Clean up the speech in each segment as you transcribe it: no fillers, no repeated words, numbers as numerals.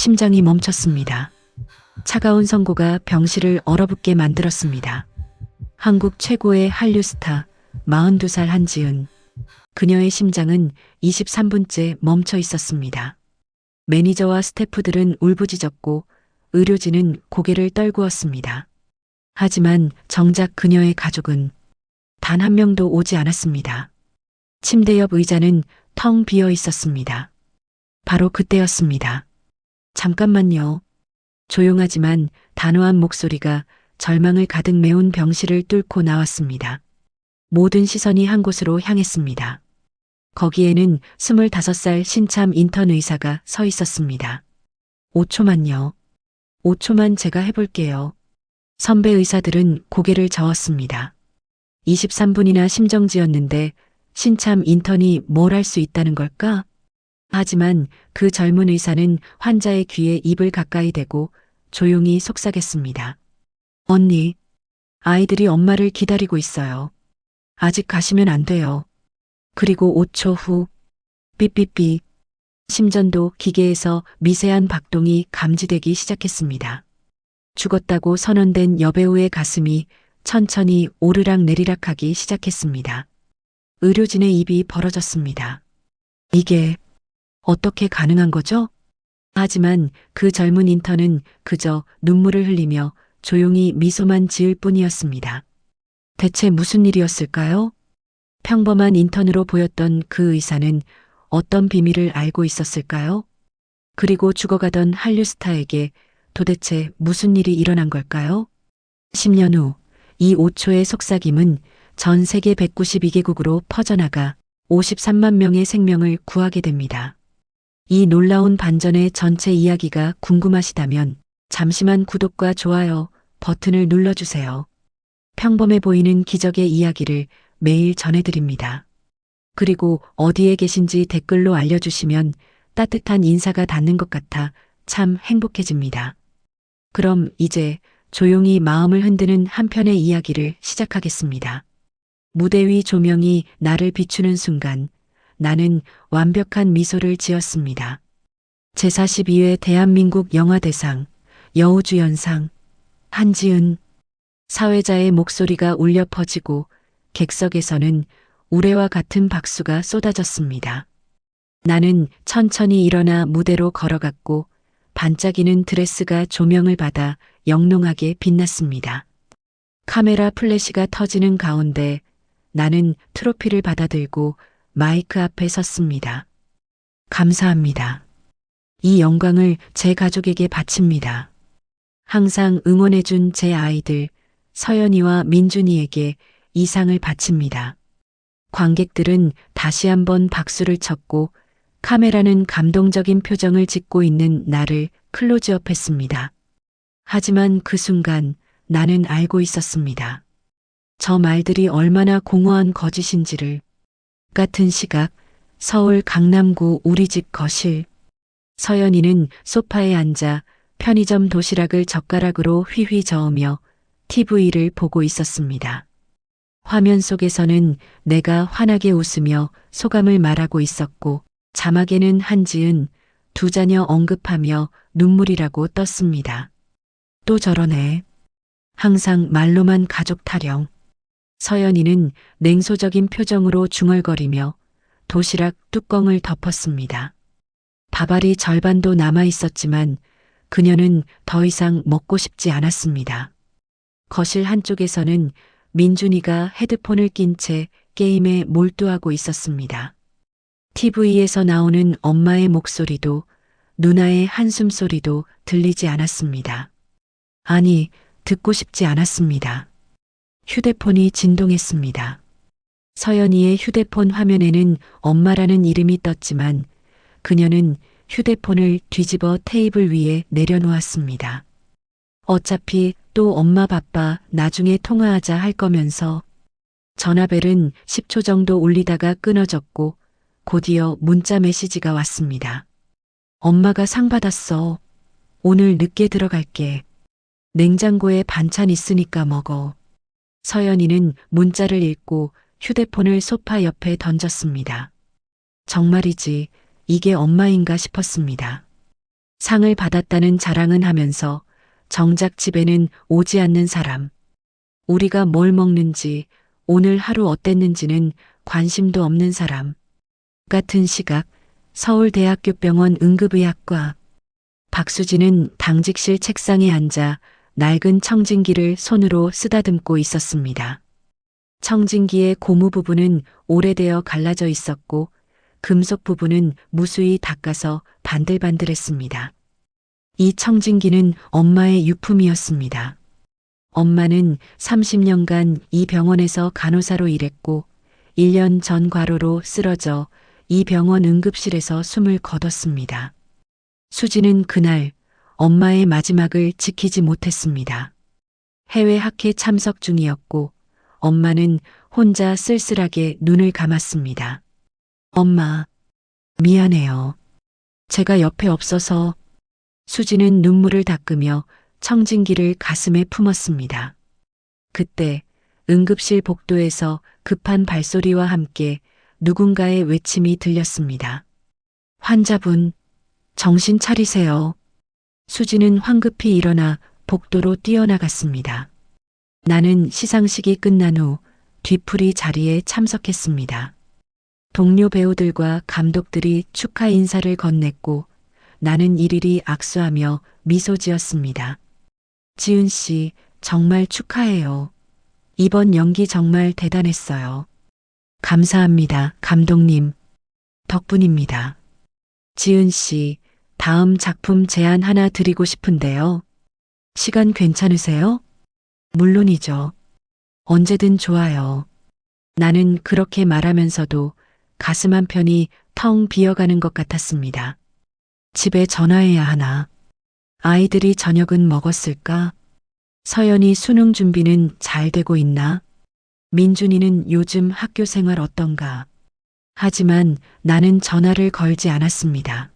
심장이 멈췄습니다. 차가운 선고가 병실을 얼어붙게 만들었습니다. 한국 최고의 한류 스타 42살 한지은. 그녀의 심장은 23분째 멈춰 있었습니다. 매니저와 스태프들은 울부짖었고 의료진은 고개를 떨구었습니다. 하지만 정작 그녀의 가족은 단 한 명도 오지 않았습니다. 침대 옆 의자는 텅 비어 있었습니다. 바로 그때였습니다. 잠깐만요. 조용하지만 단호한 목소리가 절망을 가득 메운 병실을 뚫고 나왔습니다. 모든 시선이 한 곳으로 향했습니다. 거기에는 25살 신참 인턴 의사가 서 있었습니다. 5초만요. 5초만 제가 해볼게요. 선배 의사들은 고개를 저었습니다. 23분이나 심정지였는데 신참 인턴이 뭘 할 수 있다는 걸까? 하지만 그 젊은 의사는 환자의 귀에 입을 가까이 대고 조용히 속삭였습니다. 언니, 아이들이 엄마를 기다리고 있어요. 아직 가시면 안 돼요. 그리고 5초 후, 삐삐삐, 심전도 기계에서 미세한 박동이 감지되기 시작했습니다. 죽었다고 선언된 여배우의 가슴이 천천히 오르락 내리락하기 시작했습니다. 의료진의 입이 벌어졌습니다. 이게 어떻게 가능한 거죠? 하지만 그 젊은 인턴은 그저 눈물을 흘리며 조용히 미소만 지을 뿐이었습니다. 대체 무슨 일이었을까요? 평범한 인턴으로 보였던 그 의사는 어떤 비밀을 알고 있었을까요? 그리고 죽어가던 한류 스타에게 도대체 무슨 일이 일어난 걸까요? 10년 후 이 5초의 속삭임은 전 세계 192개국으로 퍼져나가 53만 명의 생명을 구하게 됩니다. 이 놀라운 반전의 전체 이야기가 궁금하시다면 잠시만 구독과 좋아요 버튼을 눌러주세요. 평범해 보이는 기적의 이야기를 매일 전해드립니다. 그리고 어디에 계신지 댓글로 알려주시면 따뜻한 인사가 닿는 것 같아 참 행복해집니다. 그럼 이제 조용히 마음을 흔드는 한 편의 이야기를 시작하겠습니다. 무대 위 조명이 나를 비추는 순간 나는 완벽한 미소를 지었습니다. 제42회 대한민국 영화대상 여우주연상 한지은. 사회자의 목소리가 울려 퍼지고 객석에서는 우레와 같은 박수가 쏟아졌습니다. 나는 천천히 일어나 무대로 걸어갔고 반짝이는 드레스가 조명을 받아 영롱하게 빛났습니다. 카메라 플래시가 터지는 가운데 나는 트로피를 받아들고 마이크 앞에 섰습니다. 감사합니다. 이 영광을 제 가족에게 바칩니다. 항상 응원해준 제 아이들 서연이와 민준이에게 이 상을 바칩니다. 관객들은 다시 한번 박수를 쳤고 카메라는 감동적인 표정을 짓고 있는 나를 클로즈업했습니다. 하지만 그 순간 나는 알고 있었습니다. 저 말들이 얼마나 공허한 거짓인지를. 같은 시각 서울 강남구 우리 집 거실. 서연이는 소파에 앉아 편의점 도시락을 젓가락으로 휘휘 저으며 TV를 보고 있었습니다. 화면 속에서는 내가 환하게 웃으며 소감을 말하고 있었고 자막에는 한지은 두 자녀 언급하며 눈물이라고 떴습니다. 또 저러네. 항상 말로만 가족 타령. 서연이는 냉소적인 표정으로 중얼거리며 도시락 뚜껑을 덮었습니다. 밥알이 절반도 남아 있었지만 그녀는 더 이상 먹고 싶지 않았습니다. 거실 한쪽에서는 민준이가 헤드폰을 낀 채 게임에 몰두하고 있었습니다. TV에서 나오는 엄마의 목소리도 누나의 한숨 소리도 들리지 않았습니다. 아니, 듣고 싶지 않았습니다. 휴대폰이 진동했습니다. 서연이의 휴대폰 화면에는 엄마라는 이름이 떴지만 그녀는 휴대폰을 뒤집어 테이블 위에 내려놓았습니다. 어차피 또 엄마 바빠 나중에 통화하자 할 거면서. 전화벨은 10초 정도 울리다가 끊어졌고 곧이어 문자 메시지가 왔습니다. 엄마가 상 받았어. 오늘 늦게 들어갈게. 냉장고에 반찬 있으니까 먹어. 서연이는 문자를 읽고 휴대폰을 소파 옆에 던졌습니다. 정말이지 이게 엄마인가 싶었습니다. 상을 받았다는 자랑은 하면서 정작 집에는 오지 않는 사람. 우리가 뭘 먹는지, 오늘 하루 어땠는지는 관심도 없는 사람. 같은 시각 서울대학교병원 응급의학과. 박수진은 당직실 책상에 앉아 낡은 청진기를 손으로 쓰다듬고 있었습니다. 청진기의 고무 부분은 오래되어 갈라져 있었고 금속 부분은 무수히 닦아서 반들반들했습니다. 이 청진기는 엄마의 유품이었습니다. 엄마는 30년간 이 병원에서 간호사로 일했고 1년 전 과로로 쓰러져 이 병원 응급실에서 숨을 거뒀습니다. 수지는 그날 엄마의 마지막을 지키지 못했습니다. 해외 학회 참석 중이었고 엄마는 혼자 쓸쓸하게 눈을 감았습니다. 엄마, 미안해요. 제가 옆에 없어서. 수지는 눈물을 닦으며 청진기를 가슴에 품었습니다. 그때 응급실 복도에서 급한 발소리와 함께 누군가의 외침이 들렸습니다. 환자분, 정신 차리세요. 수지는 황급히 일어나 복도로 뛰어나갔습니다. 나는 시상식이 끝난 후 뒤풀이 자리에 참석했습니다. 동료 배우들과 감독들이 축하 인사를 건넸고 나는 일일이 악수하며 미소 지었습니다. 지은 씨, 정말 축하해요. 이번 연기 정말 대단했어요. 감사합니다, 감독님. 덕분입니다. 지은 씨, 다음 작품 제안 하나 드리고 싶은데요. 시간 괜찮으세요? 물론이죠. 언제든 좋아요. 나는 그렇게 말하면서도 가슴 한편이 텅 비어가는 것 같았습니다. 집에 전화해야 하나? 아이들이 저녁은 먹었을까? 서연이 수능 준비는 잘 되고 있나? 민준이는 요즘 학교 생활 어떤가? 하지만 나는 전화를 걸지 않았습니다.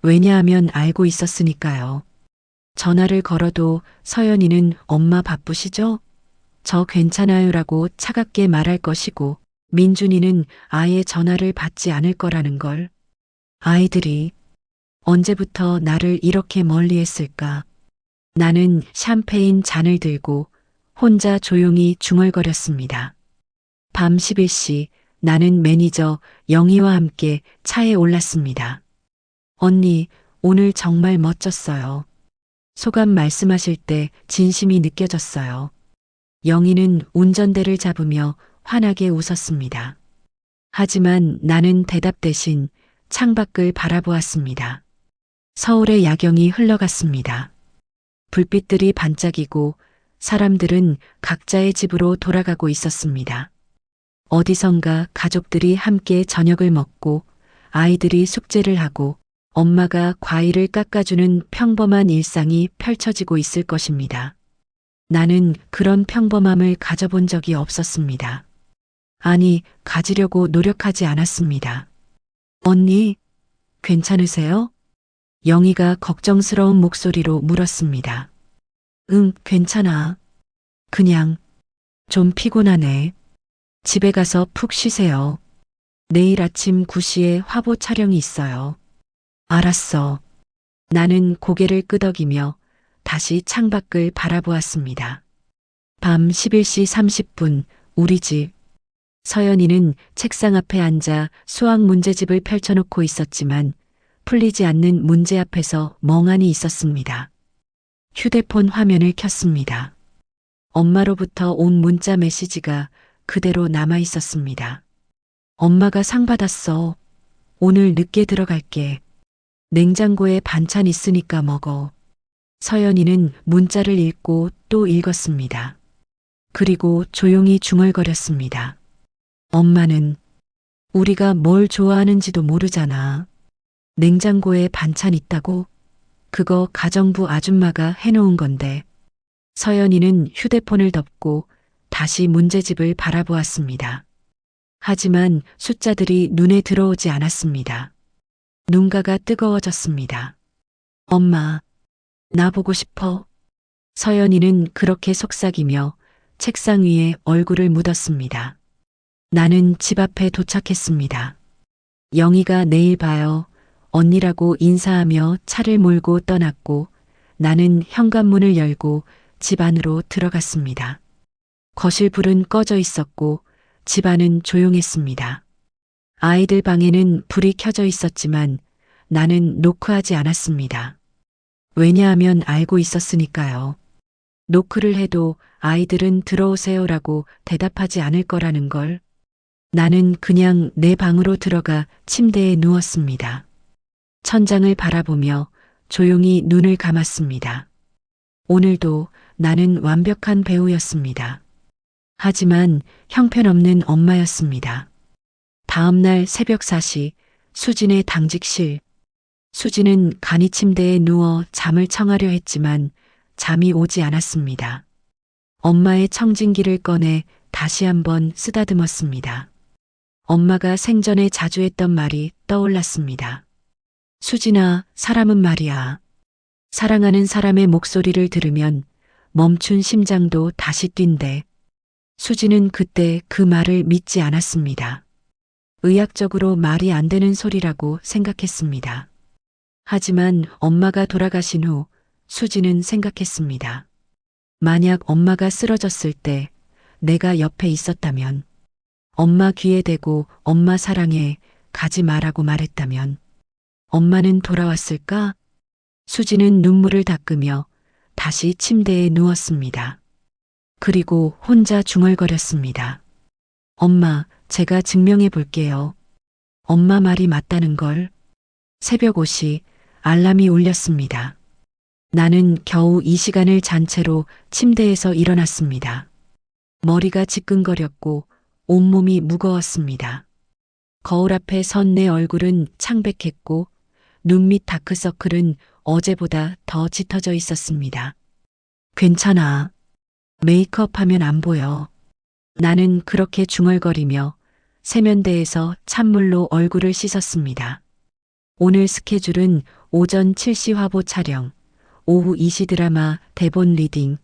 왜냐하면 알고 있었으니까요. 전화를 걸어도 서연이는 엄마 바쁘시죠? 저 괜찮아요라고 차갑게 말할 것이고 민준이는 아예 전화를 받지 않을 거라는 걸. 아이들이 언제부터 나를 이렇게 멀리했을까? 나는 샴페인 잔을 들고 혼자 조용히 중얼거렸습니다. 밤 11시 나는 매니저 영희와 함께 차에 올랐습니다. 언니, 오늘 정말 멋졌어요. 소감 말씀하실 때 진심이 느껴졌어요. 영희는 운전대를 잡으며 환하게 웃었습니다. 하지만 나는 대답 대신 창밖을 바라보았습니다. 서울의 야경이 흘러갔습니다. 불빛들이 반짝이고 사람들은 각자의 집으로 돌아가고 있었습니다. 어디선가 가족들이 함께 저녁을 먹고 아이들이 숙제를 하고 엄마가 과일을 깎아주는 평범한 일상이 펼쳐지고 있을 것입니다. 나는 그런 평범함을 가져본 적이 없었습니다. 아니, 가지려고 노력하지 않았습니다. 언니, 괜찮으세요? 영희가 걱정스러운 목소리로 물었습니다. 응, 괜찮아. 그냥 좀 피곤하네. 집에 가서 푹 쉬세요. 내일 아침 9시에 화보 촬영이 있어요. 알았어. 나는 고개를 끄덕이며 다시 창밖을 바라보았습니다. 밤 11시 30분, 우리 집. 서연이는 책상 앞에 앉아 수학 문제집을 펼쳐놓고 있었지만 풀리지 않는 문제 앞에서 멍하니 있었습니다. 휴대폰 화면을 켰습니다. 엄마로부터 온 문자 메시지가 그대로 남아 있었습니다. 엄마가 상 받았어. 오늘 늦게 들어갈게. 냉장고에 반찬 있으니까 먹어. 서연이는 문자를 읽고 또 읽었습니다. 그리고 조용히 중얼거렸습니다. 엄마는 우리가 뭘 좋아하는지도 모르잖아. 냉장고에 반찬 있다고? 그거 가정부 아줌마가 해놓은 건데. 서연이는 휴대폰을 덮고 다시 문제집을 바라보았습니다. 하지만 숫자들이 눈에 들어오지 않았습니다. 눈가가 뜨거워졌습니다. 엄마, 나 보고 싶어. 서연이는 그렇게 속삭이며 책상 위에 얼굴을 묻었습니다. 나는 집 앞에 도착했습니다. 영희가 내일 봐요. 언니라고 인사하며 차를 몰고 떠났고 나는 현관문을 열고 집 안으로 들어갔습니다. 거실 불은 꺼져 있었고 집 안은 조용했습니다. 아이들 방에는 불이 켜져 있었지만 나는 노크하지 않았습니다. 왜냐하면 알고 있었으니까요. 노크를 해도 아이들은 들어오세요라고 대답하지 않을 거라는 걸. 나는 그냥 내 방으로 들어가 침대에 누웠습니다. 천장을 바라보며 조용히 눈을 감았습니다. 오늘도 나는 완벽한 배우였습니다. 하지만 형편없는 엄마였습니다. 다음 날 새벽 4시 수진의 당직실. 수진은 간이 침대에 누워 잠을 청하려 했지만 잠이 오지 않았습니다. 엄마의 청진기를 꺼내 다시 한번 쓰다듬었습니다. 엄마가 생전에 자주 했던 말이 떠올랐습니다. 수진아, 사람은 말이야. 사랑하는 사람의 목소리를 들으면 멈춘 심장도 다시 뛴대. 수진은 그때 그 말을 믿지 않았습니다. 의학적으로 말이 안 되는 소리라고 생각했습니다. 하지만 엄마가 돌아가신 후 수진은 생각했습니다. 만약 엄마가 쓰러졌을 때 내가 옆에 있었다면, 엄마 귀에 대고 엄마 사랑해 가지 마라고 말했다면 엄마는 돌아왔을까? 수진은 눈물을 닦으며 다시 침대에 누웠습니다. 그리고 혼자 중얼거렸습니다. 엄마, 제가 증명해 볼게요. 엄마 말이 맞다는 걸. 새벽 5시 알람이 울렸습니다. 나는 겨우 이 시간을 잔 채로 침대에서 일어났습니다. 머리가 지끈거렸고 온몸이 무거웠습니다. 거울 앞에 선 내 얼굴은 창백했고 눈 밑 다크서클은 어제보다 더 짙어져 있었습니다. 괜찮아. 메이크업하면 안 보여. 나는 그렇게 중얼거리며 세면대에서 찬물로 얼굴을 씻었습니다. 오늘 스케줄은 오전 7시 화보 촬영, 오후 2시 드라마 대본 리딩,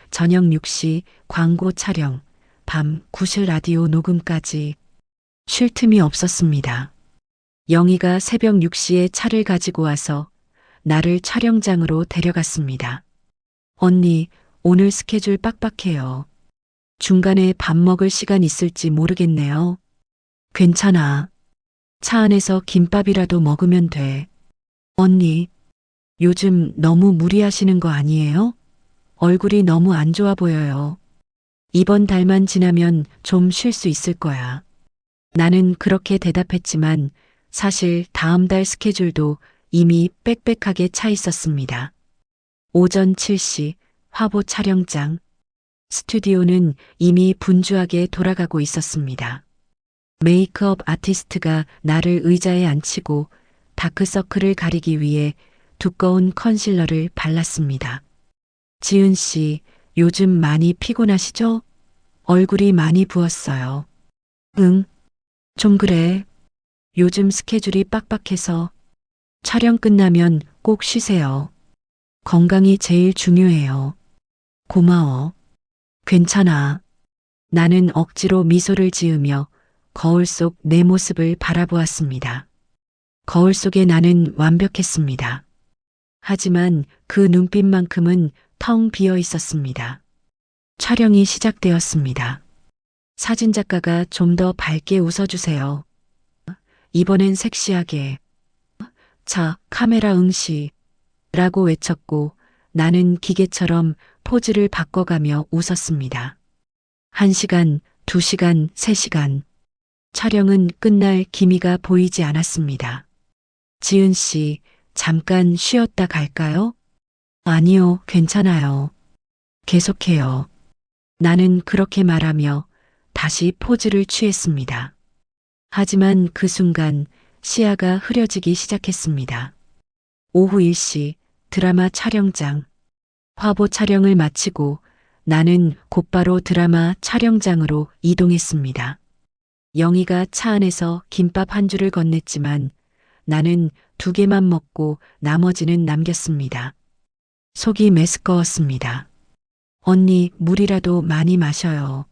저녁 6시 광고 촬영, 밤 9시 라디오 녹음까지 쉴 틈이 없었습니다. 영희가 새벽 6시에 차를 가지고 와서 나를 촬영장으로 데려갔습니다. 언니, 오늘 스케줄 빡빡해요. 중간에 밥 먹을 시간 있을지 모르겠네요. 괜찮아. 차 안에서 김밥이라도 먹으면 돼. 언니, 요즘 너무 무리하시는 거 아니에요? 얼굴이 너무 안 좋아 보여요. 이번 달만 지나면 좀 쉴 수 있을 거야. 나는 그렇게 대답했지만 사실 다음 달 스케줄도 이미 빽빽하게 차 있었습니다. 오전 7시 화보 촬영장. 스튜디오는 이미 분주하게 돌아가고 있었습니다. 메이크업 아티스트가 나를 의자에 앉히고 다크서클을 가리기 위해 두꺼운 컨실러를 발랐습니다. 지은 씨, 요즘 많이 피곤하시죠? 얼굴이 많이 부었어요. 응, 좀 그래. 요즘 스케줄이 빡빡해서 촬영 끝나면 꼭 쉬세요. 건강이 제일 중요해요. 고마워. 괜찮아. 나는 억지로 미소를 지으며 거울 속 내 모습을 바라보았습니다. 거울 속의 나는 완벽했습니다. 하지만 그 눈빛만큼은 텅 비어 있었습니다. 촬영이 시작되었습니다. 사진작가가 좀 더 밝게 웃어주세요. 이번엔 섹시하게. 자, 카메라 응시. 라고 외쳤고 나는 기계처럼 포즈를 바꿔가며 웃었습니다. 1시간, 2시간, 3시간. 촬영은 끝날 기미가 보이지 않았습니다. 지은 씨, 잠깐 쉬었다 갈까요? 아니요, 괜찮아요. 계속해요. 나는 그렇게 말하며 다시 포즈를 취했습니다. 하지만 그 순간 시야가 흐려지기 시작했습니다. 오후 1시 드라마 촬영장. 화보 촬영을 마치고 나는 곧바로 드라마 촬영장으로 이동했습니다. 영희가 차 안에서 김밥 한 줄을 건넸지만 나는 2개만 먹고 나머지는 남겼습니다. 속이 메스꺼웠습니다. 언니, 물이라도 많이 마셔요.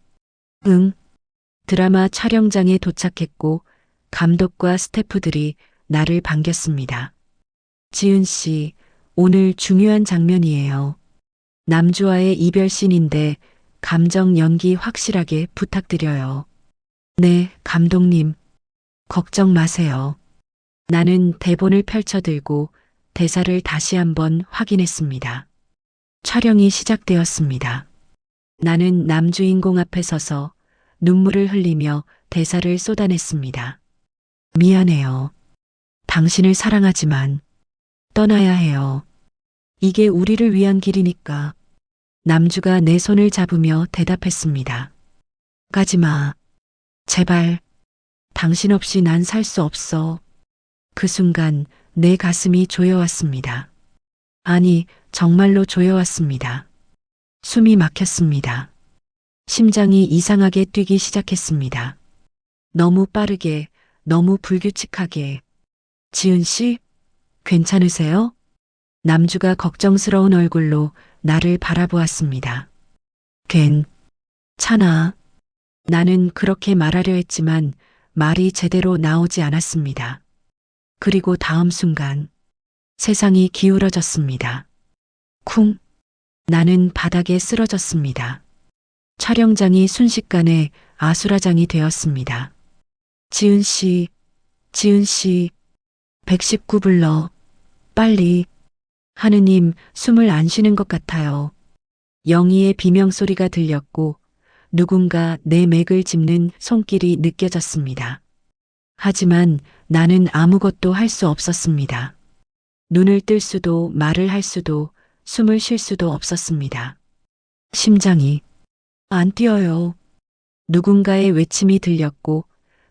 응. 드라마 촬영장에 도착했고 감독과 스태프들이 나를 반겼습니다. 지은 씨, 오늘 중요한 장면이에요. 남주와의 이별씬인데 감정 연기 확실하게 부탁드려요. 네, 감독님. 걱정 마세요. 나는 대본을 펼쳐들고 대사를 다시 한번 확인했습니다. 촬영이 시작되었습니다. 나는 남주인공 앞에 서서 눈물을 흘리며 대사를 쏟아냈습니다. 미안해요. 당신을 사랑하지만 떠나야 해요. 이게 우리를 위한 길이니까. 남주가 내 손을 잡으며 대답했습니다. 가지마. 제발. 당신 없이 난 살 수 없어. 그 순간 내 가슴이 조여왔습니다. 아니, 정말로 조여왔습니다. 숨이 막혔습니다. 심장이 이상하게 뛰기 시작했습니다. 너무 빠르게, 너무 불규칙하게. 지은 씨, 괜찮으세요? 남주가 걱정스러운 얼굴로 나를 바라보았습니다. 괜찮아. 나는 그렇게 말하려 했지만 말이 제대로 나오지 않았습니다. 그리고 다음 순간 세상이 기울어졌습니다. 쿵. 나는 바닥에 쓰러졌습니다. 촬영장이 순식간에 아수라장이 되었습니다. 지은 씨, 지은 씨, 119 불러. 빨리. 하느님, 숨을 안 쉬는 것 같아요. 영희의 비명소리가 들렸고 누군가 내 맥을 짚는 손길이 느껴졌습니다. 하지만 나는 아무것도 할 수 없었습니다. 눈을 뜰 수도 말을 할 수도 숨을 쉴 수도 없었습니다. 심장이 안 뛰어요. 누군가의 외침이 들렸고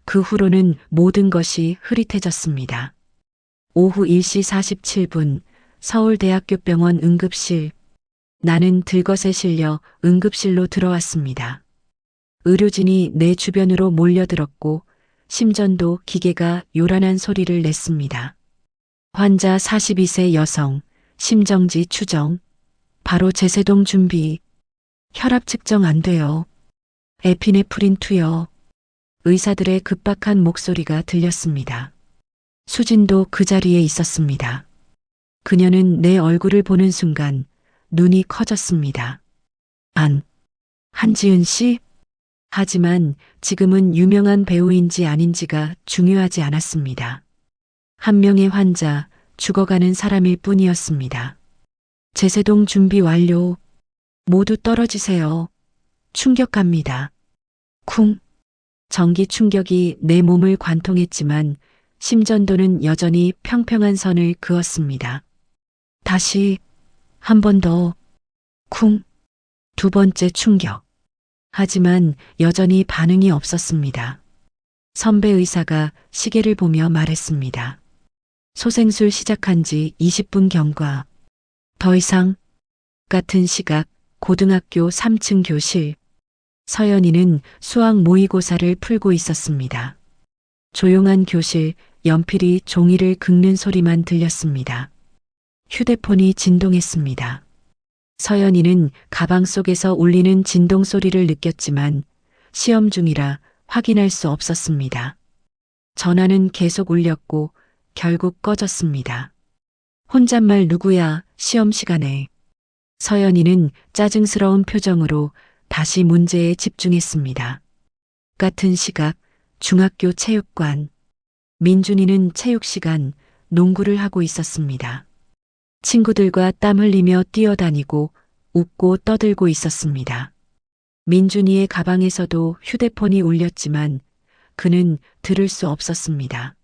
그 후로는 모든 것이 흐릿해졌습니다. 오후 1시 47분 서울대학교 병원 응급실. 나는 들것에 실려 응급실로 들어왔습니다. 의료진이 내 주변으로 몰려들었고 심전도 기계가 요란한 소리를 냈습니다. 환자 42세 여성, 심정지 추정, 바로 제세동 준비, 혈압 측정 안 돼요. 에피네프린 투여. 의사들의 급박한 목소리가 들렸습니다. 수진도 그 자리에 있었습니다. 그녀는 내 얼굴을 보는 순간 눈이 커졌습니다. 한지은 씨? 하지만 지금은 유명한 배우인지 아닌지가 중요하지 않았습니다. 한 명의 환자, 죽어가는 사람일 뿐이었습니다. 제세동 준비 완료. 모두 떨어지세요. 충격합니다. 쿵. 전기 충격이 내 몸을 관통했지만 심전도는 여전히 평평한 선을 그었습니다. 다시 한 번 더. 쿵. 두 번째 충격. 하지만 여전히 반응이 없었습니다. 선배 의사가 시계를 보며 말했습니다. 소생술 시작한 지 20분 경과. 더 이상. 같은 시각 고등학교 3층 교실. 서연이는 수학 모의고사를 풀고 있었습니다. 조용한 교실, 연필이 종이를 긁는 소리만 들렸습니다. 휴대폰이 진동했습니다. 서연이는 가방 속에서 울리는 진동 소리를 느꼈지만 시험 중이라 확인할 수 없었습니다. 전화는 계속 울렸고 결국 꺼졌습니다. 혼잣말 누구야, 시험 시간에. 서연이는 짜증스러운 표정으로 다시 문제에 집중했습니다. 같은 시각 중학교 체육관. 민준이는 체육 시간 농구를 하고 있었습니다. 친구들과 땀 흘리며 뛰어다니고 웃고 떠들고 있었습니다. 민준이의 가방에서도 휴대폰이 울렸지만 그는 들을 수 없었습니다.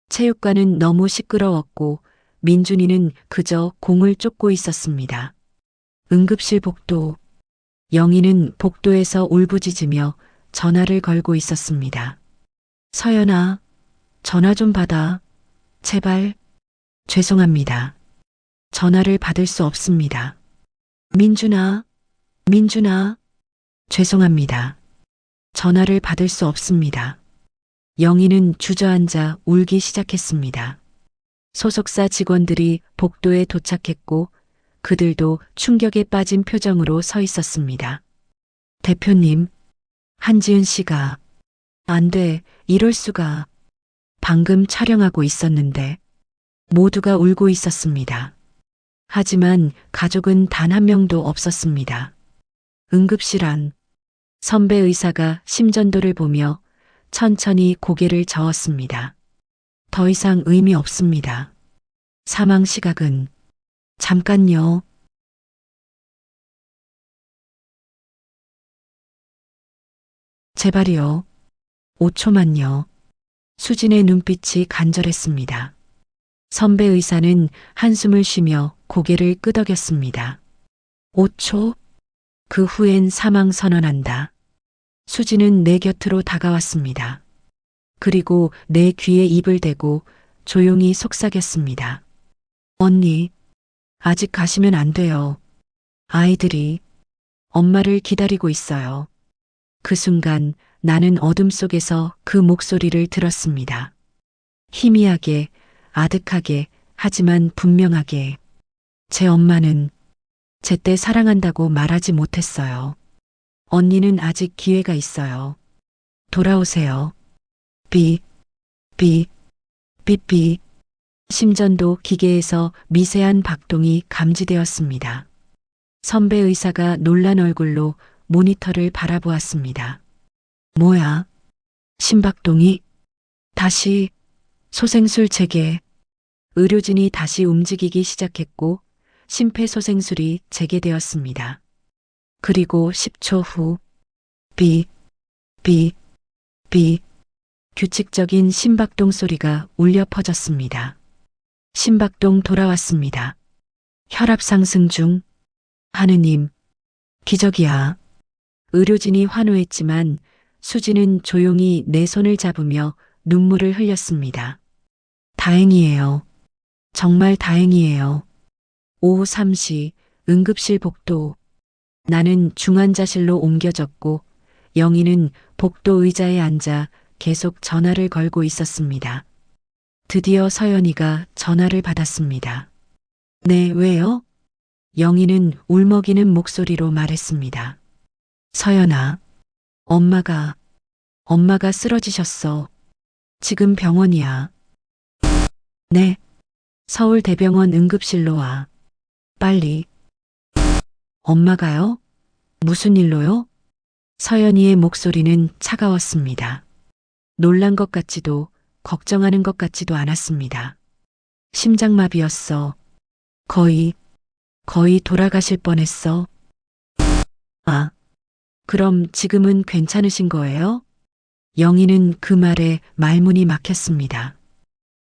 체육관은 너무 시끄러웠고 민준이는 그저 공을 쫓고 있었습니다. 응급실 복도. 영희는 복도에서 울부짖으며 전화를 걸고 있었습니다. 서연아, 전화 좀 받아. 제발. 죄송합니다. 전화를 받을 수 없습니다. 민준아, 민준아. 죄송합니다. 전화를 받을 수 없습니다. 영희는 주저앉아 울기 시작했습니다. 소속사 직원들이 복도에 도착했고 그들도 충격에 빠진 표정으로 서 있었습니다. 대표님, 한지은 씨가. 안 돼, 이럴 수가. 방금 촬영하고 있었는데 모두가 울고 있었습니다. 하지만 가족은 단 한 명도 없었습니다. 응급실 안 선배 의사가 심전도를 보며 천천히 고개를 저었습니다. 더 이상 의미 없습니다. 사망 시각은 잠깐요. 제발이요. 5초만요. 수진의 눈빛이 간절했습니다. 선배 의사는 한숨을 쉬며 고개를 끄덕였습니다. 5초? 그 후엔 사망 선언한다. 수진은 내 곁으로 다가왔습니다. 그리고 내 귀에 입을 대고 조용히 속삭였습니다. 언니, 아직 가시면 안 돼요. 아이들이 엄마를 기다리고 있어요. 그 순간 나는 어둠 속에서 그 목소리를 들었습니다. 희미하게, 아득하게, 하지만 분명하게. 제 엄마는 제때 사랑한다고 말하지 못했어요. 언니는 아직 기회가 있어요. 돌아오세요. 삐, 삐, 삐삐. 심전도 기계에서 미세한 박동이 감지되었습니다. 선배 의사가 놀란 얼굴로 모니터를 바라보았습니다. 뭐야? 심박동이? 다시 소생술 재개. 의료진이 다시 움직이기 시작했고 심폐소생술이 재개되었습니다. 그리고 10초 후 삐, 삐, 삐 규칙적인 심박동 소리가 울려 퍼졌습니다. 심박동 돌아왔습니다. 혈압 상승 중. 하느님, 기적이야. 의료진이 환호했지만 수지는 조용히 내 손을 잡으며 눈물을 흘렸습니다. 다행이에요. 정말 다행이에요. 오후 3시 응급실 복도. 나는 중환자실로 옮겨졌고 영희는 복도 의자에 앉아 계속 전화를 걸고 있었습니다. 드디어 서연이가 전화를 받았습니다. 네, 왜요? 영희는 울먹이는 목소리로 말했습니다. 서연아, 엄마가 쓰러지셨어. 지금 병원이야. 네, 서울대병원 응급실로 와. 빨리. 엄마가요? 무슨 일로요? 서연이의 목소리는 차가웠습니다. 놀란 것 같지도 걱정하는 것 같지도 않았습니다. 심장마비였어. 거의 돌아가실 뻔했어. 아, 그럼 지금은 괜찮으신 거예요? 영희는 그 말에 말문이 막혔습니다.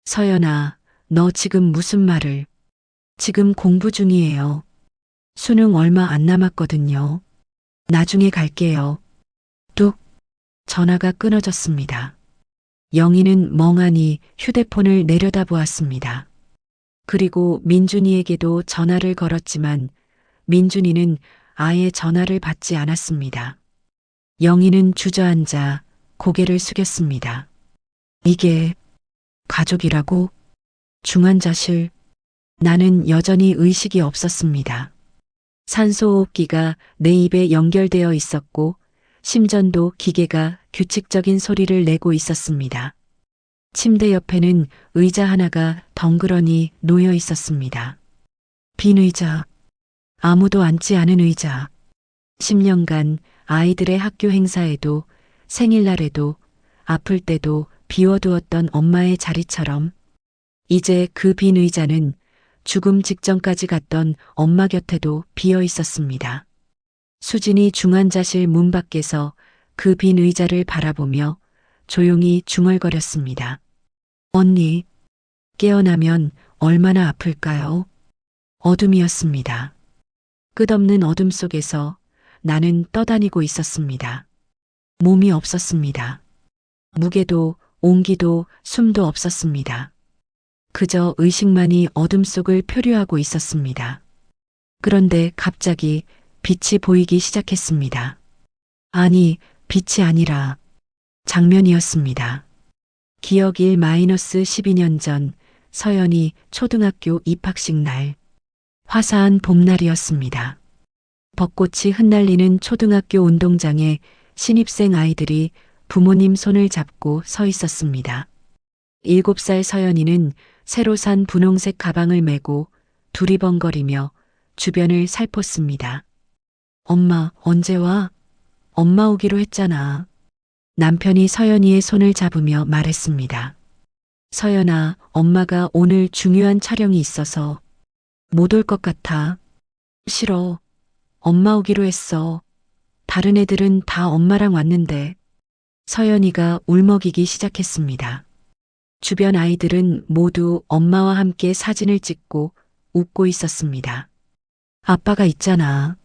서연아, 너 지금 무슨 말을? 지금 공부 중이에요. 수능 얼마 안 남았거든요. 나중에 갈게요. 뚝. 전화가 끊어졌습니다. 영희는 멍하니 휴대폰을 내려다보았습니다. 그리고 민준이에게도 전화를 걸었지만 민준이는 아예 전화를 받지 않았습니다. 영희는 주저앉아 고개를 숙였습니다. 이게 가족이라고? 중환자실. 나는 여전히 의식이 없었습니다. 산소호흡기가 내 입에 연결되어 있었고 심전도 기계가 규칙적인 소리를 내고 있었습니다. 침대 옆에는 의자 하나가 덩그러니 놓여 있었습니다. 빈 의자. 아무도 앉지 않은 의자. 10년간 아이들의 학교 행사에도 생일날에도 아플 때도 비워두었던 엄마의 자리처럼 이제 그 빈 의자는 죽음 직전까지 갔던 엄마 곁에도 비어 있었습니다. 수진이 중환자실 문 밖에서 그 빈 의자를 바라보며 조용히 중얼거렸습니다. 언니, 깨어나면 얼마나 아플까요? 어둠이었습니다. 끝없는 어둠 속에서 나는 떠다니고 있었습니다. 몸이 없었습니다. 무게도 온기도 숨도 없었습니다. 그저 의식만이 어둠 속을 표류하고 있었습니다. 그런데 갑자기 빛이 보이기 시작했습니다. 아니, 빛이 아니라 장면이었습니다. 기억 1-12년 전 서연이 초등학교 입학식 날. 화사한 봄날이었습니다. 벚꽃이 흩날리는 초등학교 운동장에 신입생 아이들이 부모님 손을 잡고 서 있었습니다. 7살 서연이는 새로 산 분홍색 가방을 메고 두리번거리며 주변을 살폈습니다. 엄마, 언제 와? 엄마 오기로 했잖아. 남편이 서연이의 손을 잡으며 말했습니다. 서연아, 엄마가 오늘 중요한 촬영이 있어서 못 올 것 같아. 싫어. 엄마 오기로 했어. 다른 애들은 다 엄마랑 왔는데. 서연이가 울먹이기 시작했습니다. 주변 아이들은 모두 엄마와 함께 사진을 찍고 웃고 있었습니다. 아빠가 있잖아.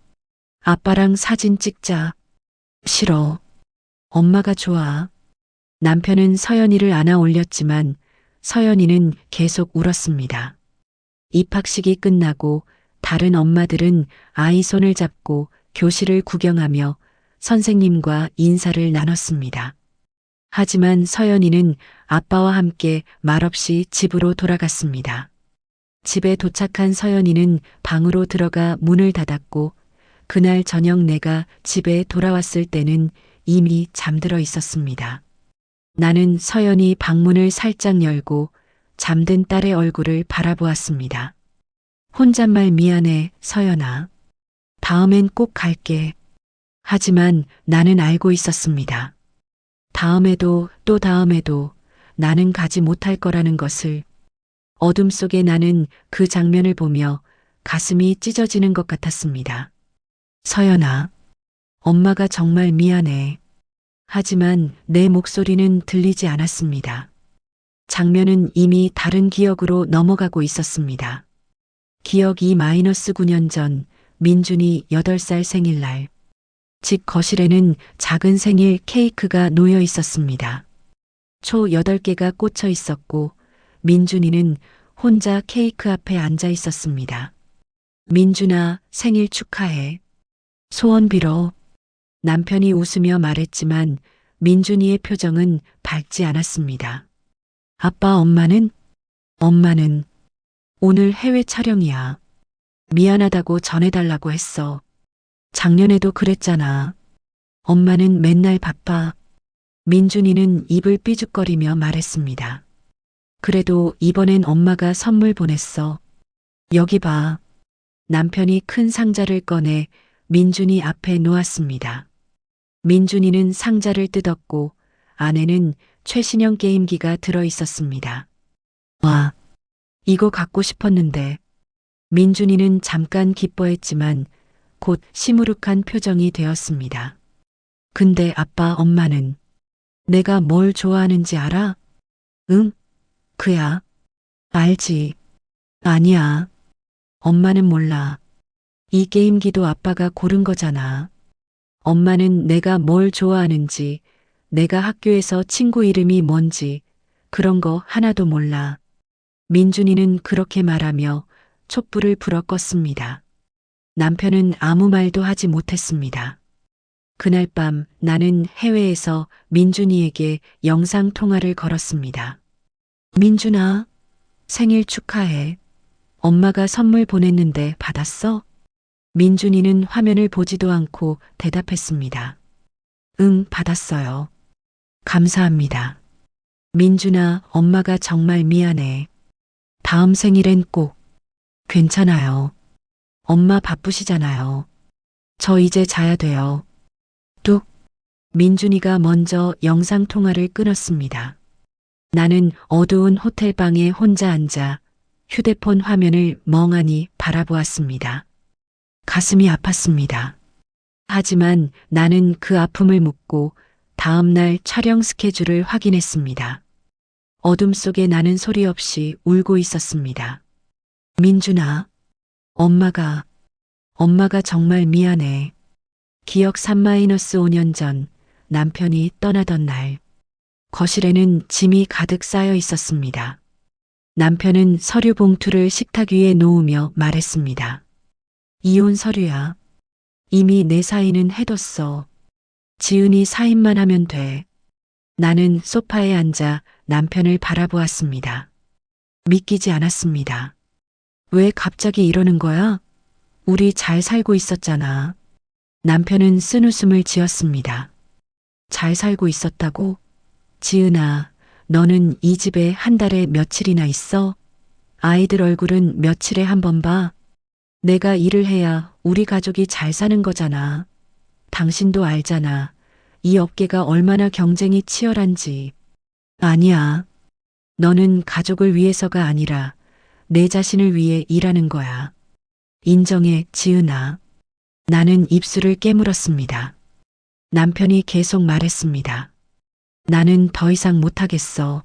아빠랑 사진 찍자. 싫어. 엄마가 좋아. 남편은 서연이를 안아 올렸지만 서연이는 계속 울었습니다. 입학식이 끝나고 다른 엄마들은 아이 손을 잡고 교실을 구경하며 선생님과 인사를 나눴습니다. 하지만 서연이는 아빠와 함께 말없이 집으로 돌아갔습니다. 집에 도착한 서연이는 방으로 들어가 문을 닫았고 그날 저녁 내가 집에 돌아왔을 때는 이미 잠들어 있었습니다. 나는 서연이 방문을 살짝 열고 잠든 딸의 얼굴을 바라보았습니다. 혼잣말 미안해, 서연아. 다음엔 꼭 갈게. 하지만 나는 알고 있었습니다. 다음에도 또 다음에도 나는 가지 못할 거라는 것을. 어둠 속에 나는 그 장면을 보며 가슴이 찢어지는 것 같았습니다. 서연아, 엄마가 정말 미안해. 하지만 내 목소리는 들리지 않았습니다. 장면은 이미 다른 기억으로 넘어가고 있었습니다. 기억 2-9년 전 민준이 8살 생일날. 집 거실에는 작은 생일 케이크가 놓여 있었습니다. 초 8개가 꽂혀 있었고 민준이는 혼자 케이크 앞에 앉아 있었습니다. 민준아, 생일 축하해. 소원 빌어. 남편이 웃으며 말했지만 민준이의 표정은 밝지 않았습니다. 아빠, 엄마는? 엄마는 오늘 해외 촬영이야. 미안하다고 전해달라고 했어. 작년에도 그랬잖아. 엄마는 맨날 바빠. 민준이는 입을 삐죽거리며 말했습니다. 그래도 이번엔 엄마가 선물 보냈어. 여기 봐. 남편이 큰 상자를 꺼내 민준이 앞에 놓았습니다. 민준이는 상자를 뜯었고 안에는 최신형 게임기가 들어 있었습니다. 와, 이거 갖고 싶었는데. 민준이는 잠깐 기뻐했지만 곧 시무룩한 표정이 되었습니다. 근데 아빠, 엄마는 내가 뭘 좋아하는지 알아? 응? 그야. 알지. 아니야. 엄마는 몰라. 이 게임기도 아빠가 고른 거잖아. 엄마는 내가 뭘 좋아하는지, 내가 학교에서 친구 이름이 뭔지, 그런 거 하나도 몰라. 민준이는 그렇게 말하며 촛불을 불어 껐습니다. 남편은 아무 말도 하지 못했습니다. 그날 밤 나는 해외에서 민준이에게 영상 통화를 걸었습니다. 민준아, 생일 축하해. 엄마가 선물 보냈는데 받았어? 민준이는 화면을 보지도 않고 대답했습니다. 응, 받았어요. 감사합니다. 민준아, 엄마가 정말 미안해. 다음 생일엔 꼭. 괜찮아요. 엄마 바쁘시잖아요. 저 이제 자야 돼요. 뚝. 민준이가 먼저 영상통화를 끊었습니다. 나는 어두운 호텔방에 혼자 앉아 휴대폰 화면을 멍하니 바라보았습니다. 가슴이 아팠습니다. 하지만 나는 그 아픔을 묻고 다음날 촬영 스케줄을 확인했습니다. 어둠 속에 나는 소리 없이 울고 있었습니다. 민준아, 엄마가 정말 미안해. 기억 3-5년 전 남편이 떠나던 날, 거실에는 짐이 가득 쌓여 있었습니다. 남편은 서류 봉투를 식탁 위에 놓으며 말했습니다. 이혼 서류야. 이미 내 사인은 해뒀어. 지은이 사인만 하면 돼. 나는 소파에 앉아 남편을 바라보았습니다. 믿기지 않았습니다. 왜 갑자기 이러는 거야? 우리 잘 살고 있었잖아. 남편은 쓴웃음을 지었습니다. 잘 살고 있었다고? 지은아, 너는 이 집에 한 달에 며칠이나 있어? 아이들 얼굴은 며칠에 한 번 봐? 내가 일을 해야 우리 가족이 잘 사는 거잖아. 당신도 알잖아. 이 업계가 얼마나 경쟁이 치열한지. 아니야. 너는 가족을 위해서가 아니라 내 자신을 위해 일하는 거야. 인정해, 지은아. 나는 입술을 깨물었습니다. 남편이 계속 말했습니다. 나는 더 이상 못하겠어.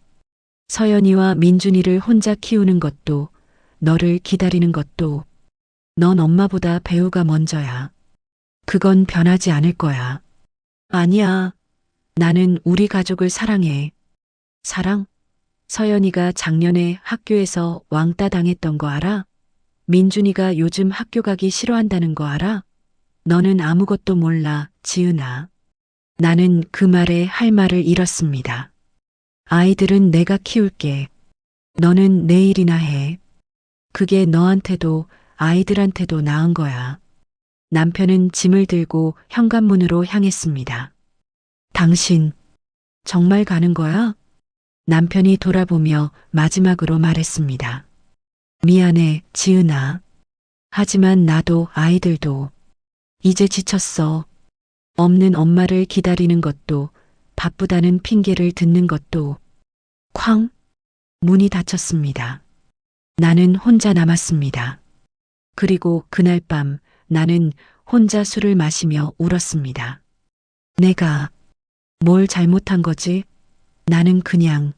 서연이와 민준이를 혼자 키우는 것도, 너를 기다리는 것도, 넌 엄마보다 배우가 먼저야. 그건 변하지 않을 거야. 아니야. 나는 우리 가족을 사랑해. 사랑? 서연이가 작년에 학교에서 왕따 당했던 거 알아? 민준이가 요즘 학교 가기 싫어한다는 거 알아? 너는 아무것도 몰라, 지은아. 나는 그 말에 할 말을 잃었습니다. 아이들은 내가 키울게. 너는 내 일이나 해. 그게 너한테도 아이들한테도 나은 거야. 남편은 짐을 들고 현관문으로 향했습니다. 당신, 정말 가는 거야? 남편이 돌아보며 마지막으로 말했습니다. 미안해, 지은아. 하지만 나도 아이들도 이제 지쳤어. 없는 엄마를 기다리는 것도 바쁘다는 핑계를 듣는 것도 쾅! 문이 닫혔습니다. 나는 혼자 남았습니다. 그리고 그날 밤 나는 혼자 술을 마시며 울었습니다. 내가 뭘 잘못한 거지? 나는 그냥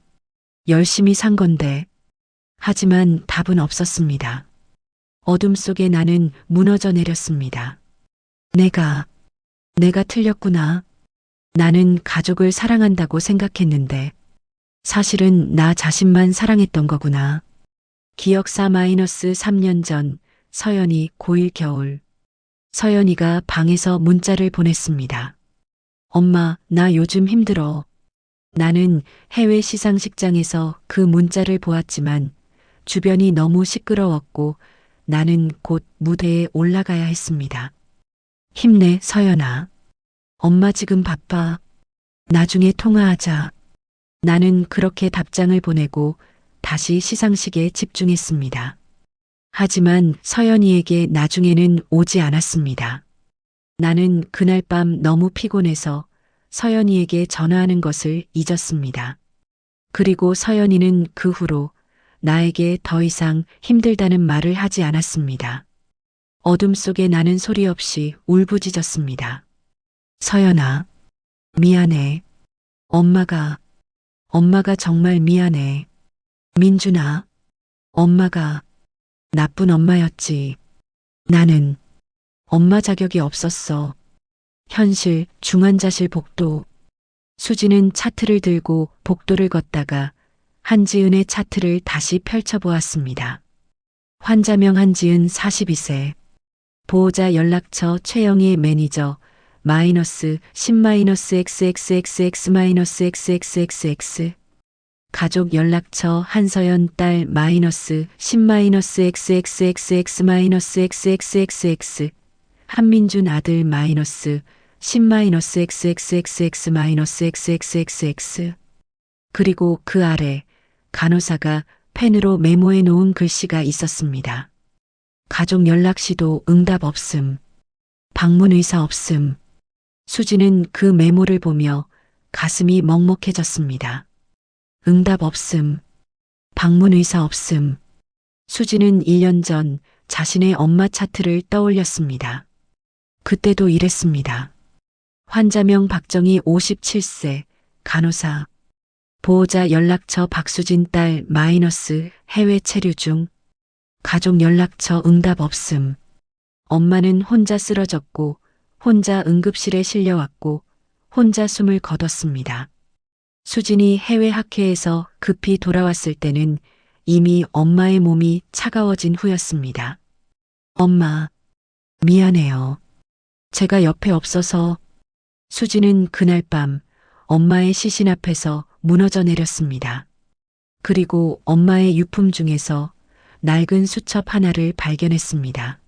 열심히 산 건데. 하지만 답은 없었습니다. 어둠 속에 나는 무너져 내렸습니다. 내가 틀렸구나. 나는 가족을 사랑한다고 생각했는데 사실은 나 자신만 사랑했던 거구나. 기억사 -3년 전 서연이 고1 겨울. 서연이가 방에서 문자를 보냈습니다. 엄마, 나 요즘 힘들어. 나는 해외 시상식장에서 그 문자를 보았지만 주변이 너무 시끄러웠고 나는 곧 무대에 올라가야 했습니다. 힘내, 서연아. 엄마 지금 바빠. 나중에 통화하자. 나는 그렇게 답장을 보내고 다시 시상식에 집중했습니다. 하지만 서연이에게 나중에는 오지 않았습니다. 나는 그날 밤 너무 피곤해서 서연이에게 전화하는 것을 잊었습니다. 그리고 서연이는 그 후로 나에게 더 이상 힘들다는 말을 하지 않았습니다. 어둠 속에 나는 소리 없이 울부짖었습니다. 서연아, 미안해. 엄마가 정말 미안해. 민준아, 엄마가 나쁜 엄마였지. 나는 엄마 자격이 없었어. 현실, 중환자실 복도. 수지는 차트를 들고 복도를 걷다가 한지은의 차트를 다시 펼쳐보았습니다. 환자명 한지은 42세. 보호자 연락처 최영희 매니저 -10-XXXX-XXX 가족 연락처 한서연 딸 -10-XXXX-XXX 한민준 아들 -10-XXXX-XXX 그리고 그 아래 간호사가 펜으로 메모해 놓은 글씨가 있었습니다. 가족 연락시도 응답 없음. 방문 의사 없음. 수지는 그 메모를 보며 가슴이 먹먹해졌습니다. 응답 없음. 방문 의사 없음. 수지는 1년 전 자신의 엄마 차트를 떠올렸습니다. 그때도 이랬습니다. 환자명 박정희 57세, 간호사. 보호자 연락처 박수진 딸 해외 체류 중. 가족 연락처 응답 없음. 엄마는 혼자 쓰러졌고 혼자 응급실에 실려왔고 혼자 숨을 거뒀습니다. 수진이 해외 학회에서 급히 돌아왔을 때는 이미 엄마의 몸이 차가워진 후였습니다. 엄마, 미안해요. 제가 옆에 없어서. 수진은 그날 밤 엄마의 시신 앞에서 무너져 내렸습니다. 그리고 엄마의 유품 중에서 낡은 수첩 하나를 발견했습니다.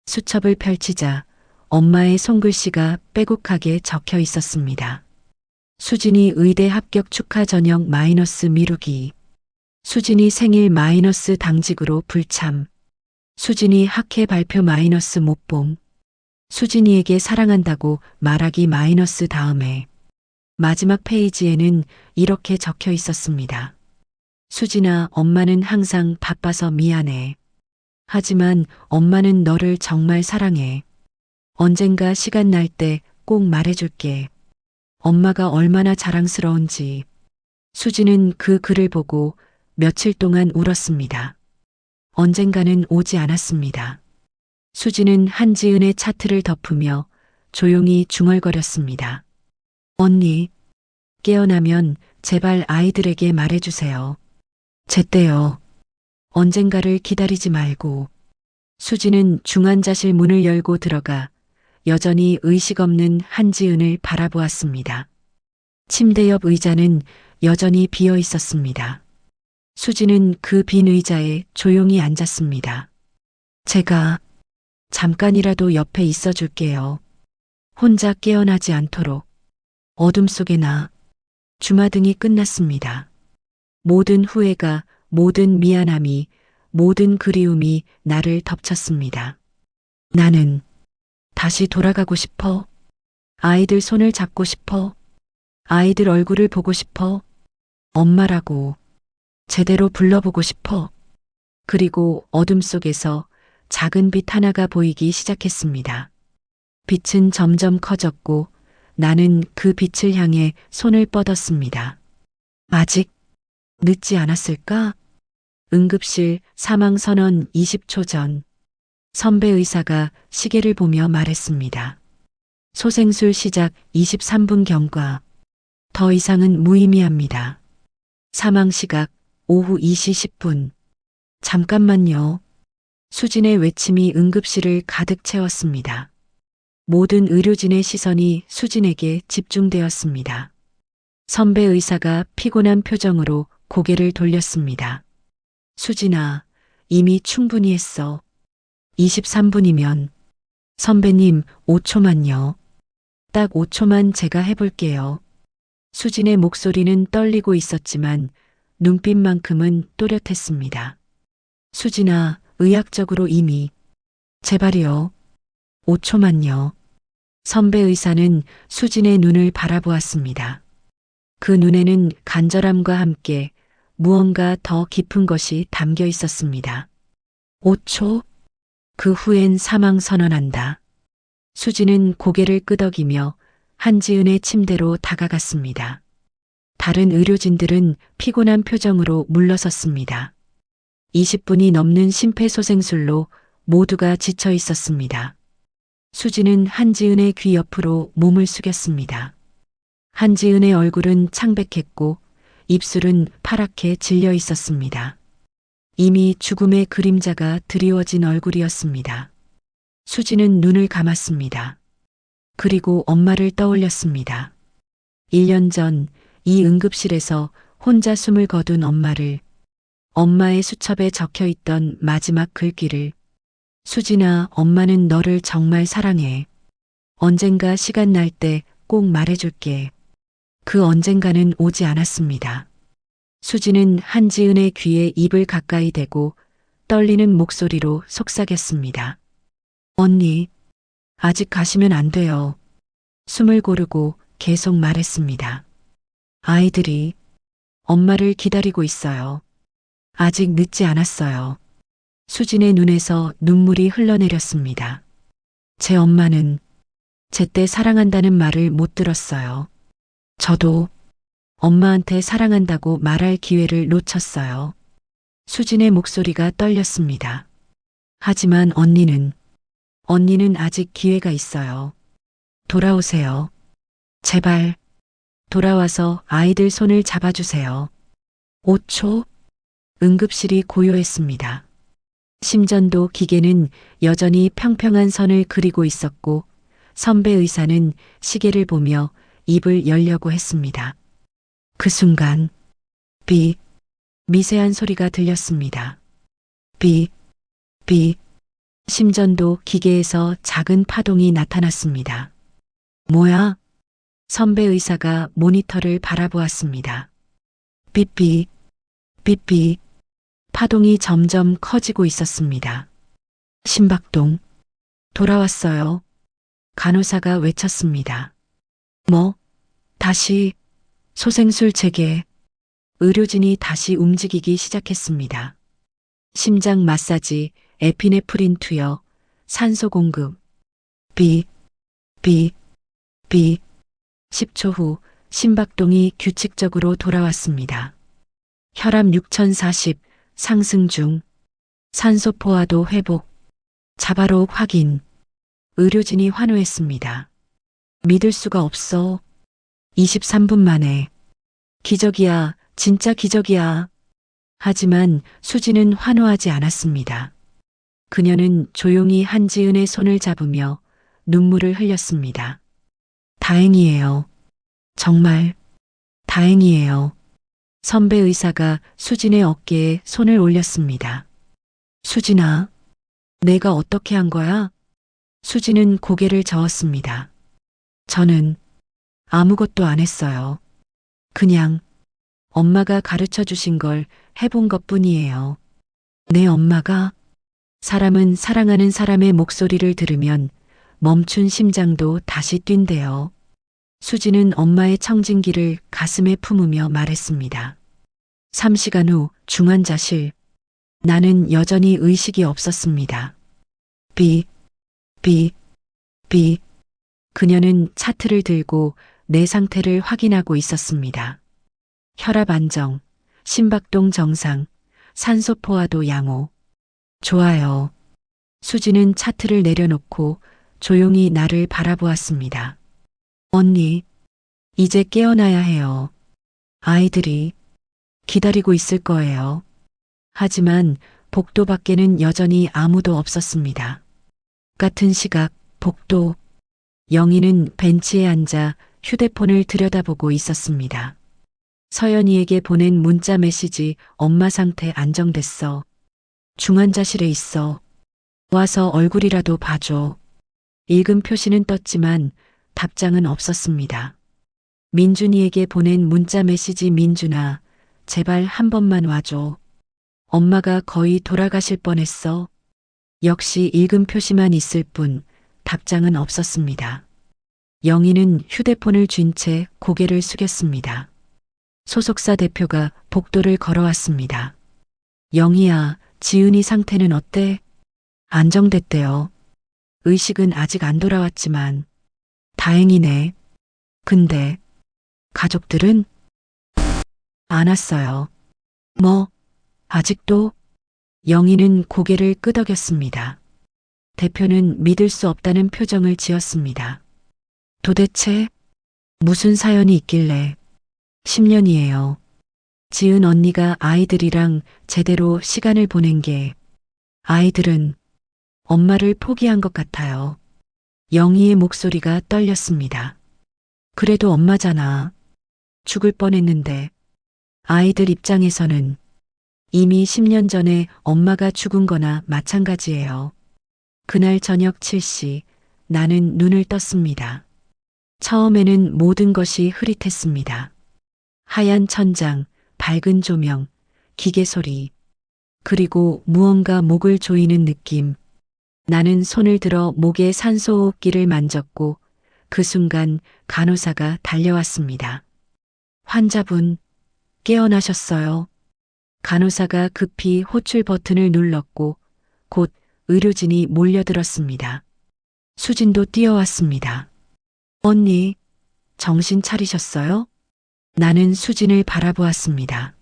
수첩을 펼치자 엄마의 손글씨가 빼곡하게 적혀 있었습니다. 수진이 의대 합격 축하 저녁 마이너스 미루기. 수진이 생일 마이너스 당직으로 불참. 수진이 학회 발표 마이너스 못봄. 수진이에게 사랑한다고 말하기 마이너스 다음에 마지막 페이지에는 이렇게 적혀 있었습니다. 수진아, 엄마는 항상 바빠서 미안해. 하지만 엄마는 너를 정말 사랑해. 언젠가 시간 날 때 꼭 말해줄게. 엄마가 얼마나 자랑스러운지. 수진은 그 글을 보고 며칠 동안 울었습니다. 언젠가는 오지 않았습니다. 수진은 한지은의 차트를 덮으며 조용히 중얼거렸습니다. 언니, 깨어나면 제발 아이들에게 말해주세요. 제때요. 언젠가를 기다리지 말고. 수진은 중환자실 문을 열고 들어가 여전히 의식 없는 한지은을 바라보았습니다. 침대 옆 의자는 여전히 비어 있었습니다. 수진은 그 빈 의자에 조용히 앉았습니다. 제가 잠깐이라도 옆에 있어 줄게요. 혼자 깨어나지 않도록. 어둠 속에 나. 주마등이 끝났습니다. 모든 후회가, 모든 미안함이, 모든 그리움이 나를 덮쳤습니다. 나는 다시 돌아가고 싶어. 아이들 손을 잡고 싶어. 아이들 얼굴을 보고 싶어. 엄마라고 제대로 불러보고 싶어. 그리고 어둠 속에서 작은 빛 하나가 보이기 시작했습니다. 빛은 점점 커졌고 나는 그 빛을 향해 손을 뻗었습니다. 아직 늦지 않았을까? 응급실 사망 선언 20초 전. 선배 의사가 시계를 보며 말했습니다. 소생술 시작 23분 경과. 더 이상은 무의미합니다. 사망 시각 오후 2시 10분. 잠깐만요. 수진의 외침이 응급실을 가득 채웠습니다. 모든 의료진의 시선이 수진에게 집중되었습니다. 선배 의사가 피곤한 표정으로 고개를 돌렸습니다. 수진아, 이미 충분히 했어. 23분이면. 선배님, 5초만요. 딱 5초만 제가 해볼게요. 수진의 목소리는 떨리고 있었지만 눈빛만큼은 또렷했습니다. 수진아, 의학적으로 이미. 제발이요. 5초만요. 선배 의사는 수진의 눈을 바라보았습니다. 그 눈에는 간절함과 함께 무언가 더 깊은 것이 담겨 있었습니다. 5초? 그 후엔 사망 선언한다. 수진은 고개를 끄덕이며 한지은의 침대로 다가갔습니다. 다른 의료진들은 피곤한 표정으로 물러섰습니다. 20분이 넘는 심폐소생술로 모두가 지쳐 있었습니다. 수진은 한지은의 귀 옆으로 몸을 숙였습니다. 한지은의 얼굴은 창백했고 입술은 파랗게 질려 있었습니다. 이미 죽음의 그림자가 드리워진 얼굴이었습니다. 수진은 눈을 감았습니다. 그리고 엄마를 떠올렸습니다. 1년 전 이 응급실에서 혼자 숨을 거둔 엄마를, 엄마의 수첩에 적혀 있던 마지막 글귀를. 수진아, 엄마는 너를 정말 사랑해. 언젠가 시간 날 때 꼭 말해줄게. 그 언젠가는 오지 않았습니다. 수진은 한지은의 귀에 입을 가까이 대고 떨리는 목소리로 속삭였습니다. 언니, 아직 가시면 안 돼요. 숨을 고르고 계속 말했습니다. 아이들이 엄마를 기다리고 있어요. 아직 늦지 않았어요. 수진의 눈에서 눈물이 흘러내렸습니다. 제 엄마는 제때 사랑한다는 말을 못 들었어요. 저도 엄마한테 사랑한다고 말할 기회를 놓쳤어요. 수진의 목소리가 떨렸습니다. 하지만 언니는 아직 기회가 있어요. 돌아오세요. 제발, 돌아와서 아이들 손을 잡아주세요. 5초? 응급실이 고요했습니다. 심전도 기계는 여전히 평평한 선을 그리고 있었고 선배 의사는 시계를 보며 입을 열려고 했습니다. 그 순간 삐, 미세한 소리가 들렸습니다. 삐, 삐. 심전도 기계에서 작은 파동이 나타났습니다. 뭐야? 선배 의사가 모니터를 바라보았습니다. 삐삐, 삐삐. 파동이 점점 커지고 있었습니다. 심박동. 돌아왔어요. 간호사가 외쳤습니다. 뭐? 다시. 소생술 재개. 의료진이 다시 움직이기 시작했습니다. 심장 마사지, 에피네프린 투여, 산소 공급. 비, 비, 비. 10초 후 심박동이 규칙적으로 돌아왔습니다. 혈압 6040, 상승 중. 산소 포화도 회복. 자바로 확인. 의료진이 환호했습니다. 믿을 수가 없어. 23분 만에. 기적이야, 진짜 기적이야. 하지만 수지는 환호하지 않았습니다. 그녀는 조용히 한지은의 손을 잡으며 눈물을 흘렸습니다. 다행이에요. 정말 다행이에요. 선배 의사가 수진의 어깨에 손을 올렸습니다. 수진아, 내가 어떻게 한 거야? 수진은 고개를 저었습니다. 저는 아무것도 안 했어요. 그냥 엄마가 가르쳐 주신 걸 해본 것 뿐이에요. 내 엄마가? 사람은 사랑하는 사람의 목소리를 들으면 멈춘 심장도 다시 뛴대요. 수지는 엄마의 청진기를 가슴에 품으며 말했습니다. 3시간 후 중환자실. 나는 여전히 의식이 없었습니다. 비, 비, 비. 그녀는 차트를 들고 내 상태를 확인하고 있었습니다. 혈압 안정, 심박동 정상, 산소 포화도 양호. 좋아요. 수지는 차트를 내려놓고 조용히 나를 바라보았습니다. 언니, 이제 깨어나야 해요. 아이들이 기다리고 있을 거예요. 하지만 복도 밖에는 여전히 아무도 없었습니다. 같은 시각, 복도. 영희는 벤치에 앉아 휴대폰을 들여다보고 있었습니다. 서연이에게 보낸 문자 메시지 엄마 상태 안정됐어. 중환자실에 있어. 와서 얼굴이라도 봐줘. 읽은 표시는 떴지만 답장은 없었습니다. 민준이에게 보낸 문자 메시지 민준아, 제발 한 번만 와줘. 엄마가 거의 돌아가실 뻔했어. 역시 읽은 표시만 있을 뿐 답장은 없었습니다. 영희는 휴대폰을 쥔 채 고개를 숙였습니다. 소속사 대표가 복도를 걸어왔습니다. 영희야, 지은이 상태는 어때? 안정됐대요. 의식은 아직 안 돌아왔지만. 다행이네. 근데 가족들은? 안 왔어요. 뭐? 아직도? 영희는 고개를 끄덕였습니다. 대표는 믿을 수 없다는 표정을 지었습니다. 도대체 무슨 사연이 있길래? 10년이에요. 지은 언니가 아이들이랑 제대로 시간을 보낸 게 아이들은 엄마를 포기한 것 같아요. 영희의 목소리가 떨렸습니다. 그래도 엄마잖아. 죽을 뻔했는데 아이들 입장에서는 이미 10년 전에 엄마가 죽은 거나 마찬가지예요. 그날 저녁 7시 나는 눈을 떴습니다. 처음에는 모든 것이 흐릿했습니다. 하얀 천장, 밝은 조명, 기계 소리, 그리고 무언가 목을 조이는 느낌. 나는 손을 들어 목에 산소호흡기를 만졌고 그 순간 간호사가 달려왔습니다. 환자분, 깨어나셨어요. 간호사가 급히 호출 버튼을 눌렀고 곧 의료진이 몰려들었습니다. 수진도 뛰어왔습니다. 언니, 정신 차리셨어요? 나는 수진을 바라보았습니다.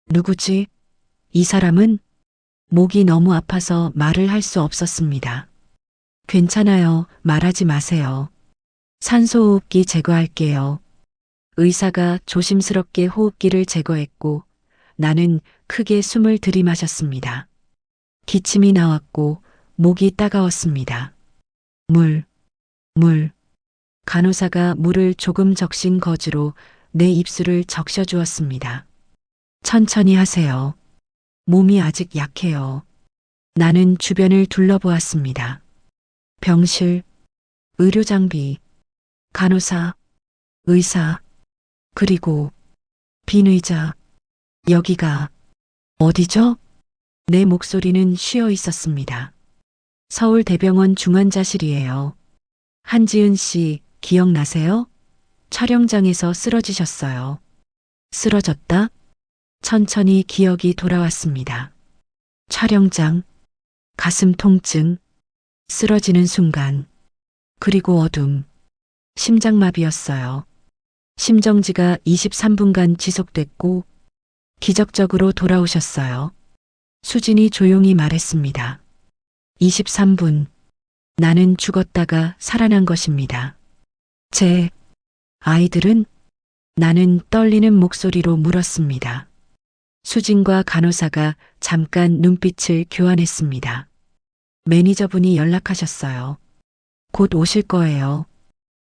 누구지? 이 사람은? 목이 너무 아파서 말을 할 수 없었습니다. 괜찮아요. 말하지 마세요. 산소호흡기 제거할게요. 의사가 조심스럽게 호흡기를 제거했고 나는 크게 숨을 들이마셨습니다. 기침이 나왔고 목이 따가웠습니다. 물. 간호사가 물을 조금 적신 거즈로 내 입술을 적셔주었습니다. 천천히 하세요. 몸이 아직 약해요. 나는 주변을 둘러보았습니다. 병실, 의료장비, 간호사, 의사, 그리고 빈 의자. 여기가 어디죠? 내 목소리는 쉬어 있었습니다. 서울대병원 중환자실이에요. 한지은 씨, 기억나세요? 촬영장에서 쓰러지셨어요. 쓰러졌다? 천천히 기억이 돌아왔습니다. 촬영장, 가슴 통증, 쓰러지는 순간, 그리고 어둠, 심장마비였어요. 심정지가 23분간 지속됐고, 기적적으로 돌아오셨어요. 수진이 조용히 말했습니다. 23분. 나는 죽었다가 살아난 것입니다. 제 아이들은? 나는 떨리는 목소리로 물었습니다. 수진과 간호사가 잠깐 눈빛을 교환했습니다. 매니저분이 연락하셨어요. 곧 오실 거예요.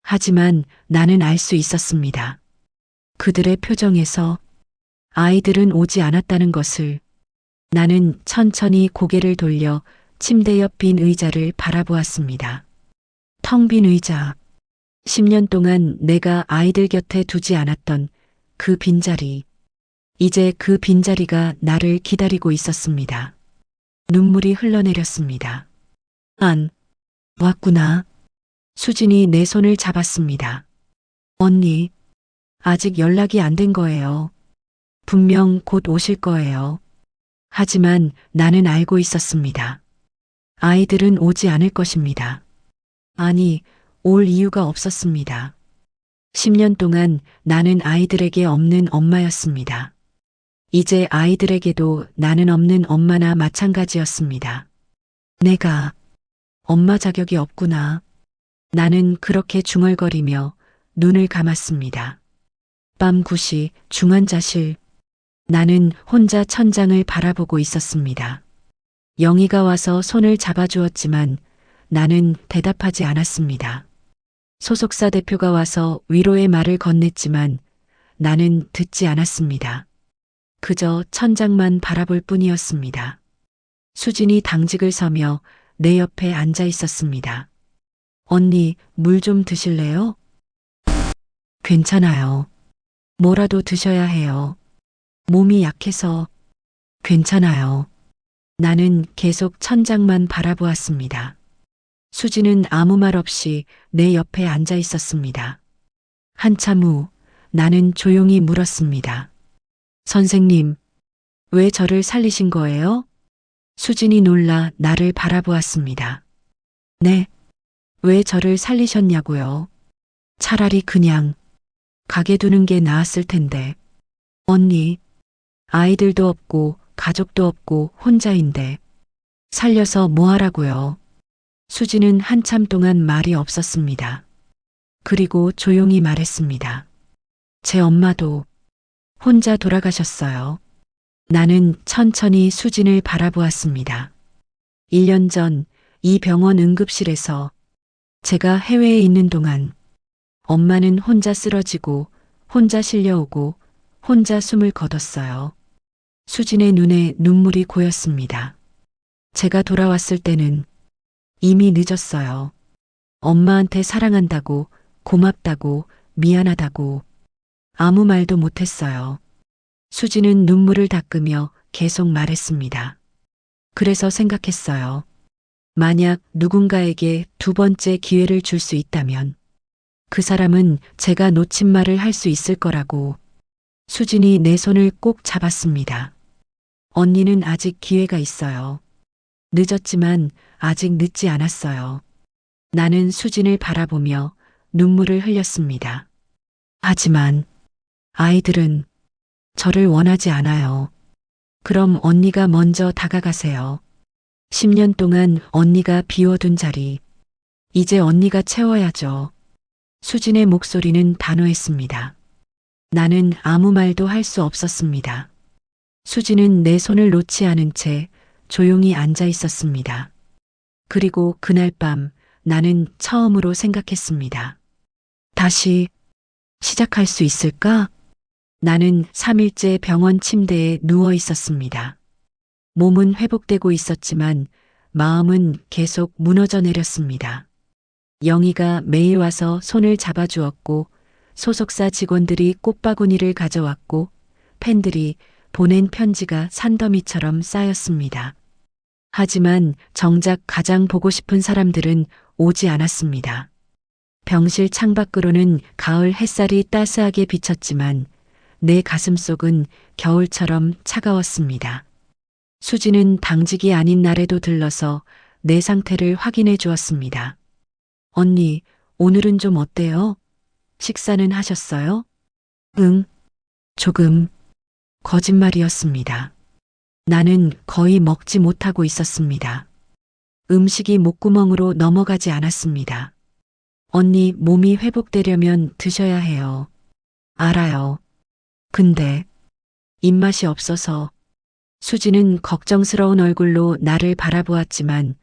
하지만 나는 알 수 있었습니다. 그들의 표정에서 아이들은 오지 않았다는 것을. 나는 천천히 고개를 돌려 침대 옆 빈 의자를 바라보았습니다. 텅 빈 의자. 10년 동안 내가 아이들 곁에 두지 않았던 그 빈자리. 이제 그 빈자리가 나를 기다리고 있었습니다. 눈물이 흘러내렸습니다. 안, 왔구나. 수진이 내 손을 잡았습니다. 언니, 아직 연락이 안 된 거예요. 분명 곧 오실 거예요. 하지만 나는 알고 있었습니다. 아이들은 오지 않을 것입니다. 아니, 올 이유가 없었습니다. 10년 동안 나는 아이들에게 없는 엄마였습니다. 이제 아이들에게도 나는 없는 엄마나 마찬가지였습니다. 내가 엄마 자격이 없구나. 나는 그렇게 중얼거리며 눈을 감았습니다. 밤 9시 중환자실. 나는 혼자 천장을 바라보고 있었습니다. 영희가 와서 손을 잡아주었지만 나는 대답하지 않았습니다. 소속사 대표가 와서 위로의 말을 건넸지만 나는 듣지 않았습니다. 그저 천장만 바라볼 뿐이었습니다. 수진이 당직을 서며 내 옆에 앉아 있었습니다. 언니, 물 좀 드실래요? 괜찮아요. 뭐라도 드셔야 해요. 몸이 약해서. 괜찮아요. 나는 계속 천장만 바라보았습니다. 수지는 아무 말 없이 내 옆에 앉아 있었습니다. 한참 후 나는 조용히 물었습니다. 선생님, 왜 저를 살리신 거예요? 수진이 놀라 나를 바라보았습니다. 네, 왜 저를 살리셨냐고요? 차라리 그냥 가게 두는 게 나았을 텐데. 언니, 아이들도 없고 가족도 없고 혼자인데 살려서 뭐 하라고요? 수지는 한참 동안 말이 없었습니다. 그리고 조용히 말했습니다. 제 엄마도 혼자 돌아가셨어요. 나는 천천히 수진을 바라보았습니다. 1년 전 이 병원 응급실에서 제가 해외에 있는 동안 엄마는 혼자 쓰러지고 혼자 실려오고 혼자 숨을 거뒀어요. 수진의 눈에 눈물이 고였습니다. 제가 돌아왔을 때는 이미 늦었어요. 엄마한테 사랑한다고, 고맙다고, 미안하다고 아무 말도 못했어요. 수진은 눈물을 닦으며 계속 말했습니다. 그래서 생각했어요. 만약 누군가에게 두 번째 기회를 줄 수 있다면 그 사람은 제가 놓친 말을 할 수 있을 거라고. 수진이 내 손을 꼭 잡았습니다. 언니는 아직 기회가 있어요. 늦었지만 아직 늦지 않았어요. 나는 수진을 바라보며 눈물을 흘렸습니다. 하지만 아이들은 저를 원하지 않아요. 그럼 언니가 먼저 다가가세요. 10년 동안 언니가 비워둔 자리, 이제 언니가 채워야죠. 수진의 목소리는 단호했습니다. 나는 아무 말도 할 수 없었습니다. 수진은 내 손을 놓지 않은 채 조용히 앉아 있었습니다. 그리고 그날 밤 나는 처음으로 생각했습니다. 다시 시작할 수 있을까? 나는 3일째 병원 침대에 누워 있었습니다. 몸은 회복되고 있었지만 마음은 계속 무너져 내렸습니다. 영희가 매일 와서 손을 잡아주었고 소속사 직원들이 꽃바구니를 가져왔고 팬들이 보낸 편지가 산더미처럼 쌓였습니다. 하지만 정작 가장 보고 싶은 사람들은 오지 않았습니다. 병실 창밖으로는 가을 햇살이 따스하게 비쳤지만 내 가슴속은 겨울처럼 차가웠습니다. 수지는 당직이 아닌 날에도 들러서 내 상태를 확인해 주었습니다. 언니, 오늘은 좀 어때요? 식사는 하셨어요? 응, 조금. 거짓말이었습니다. 나는 거의 먹지 못하고 있었습니다. 음식이 목구멍으로 넘어가지 않았습니다. 언니, 몸이 회복되려면 드셔야 해요. 알아요. 근데 입맛이 없어서. 수지는 걱정스러운 얼굴로 나를 바라보았지만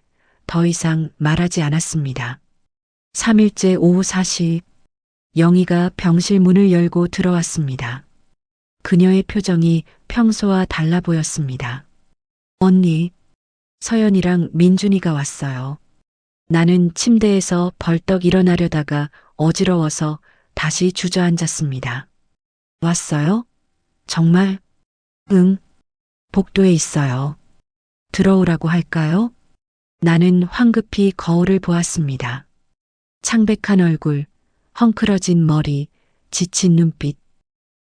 더 이상 말하지 않았습니다. 3일째 오후 4시, 영희가 병실 문을 열고 들어왔습니다. 그녀의 표정이 평소와 달라 보였습니다. 언니, 서연이랑 민준이가 왔어요. 나는 침대에서 벌떡 일어나려다가 어지러워서 다시 주저앉았습니다. 왔어요? 정말? 응, 복도에 있어요. 들어오라고 할까요? 나는 황급히 거울을 보았습니다. 창백한 얼굴, 헝클어진 머리, 지친 눈빛.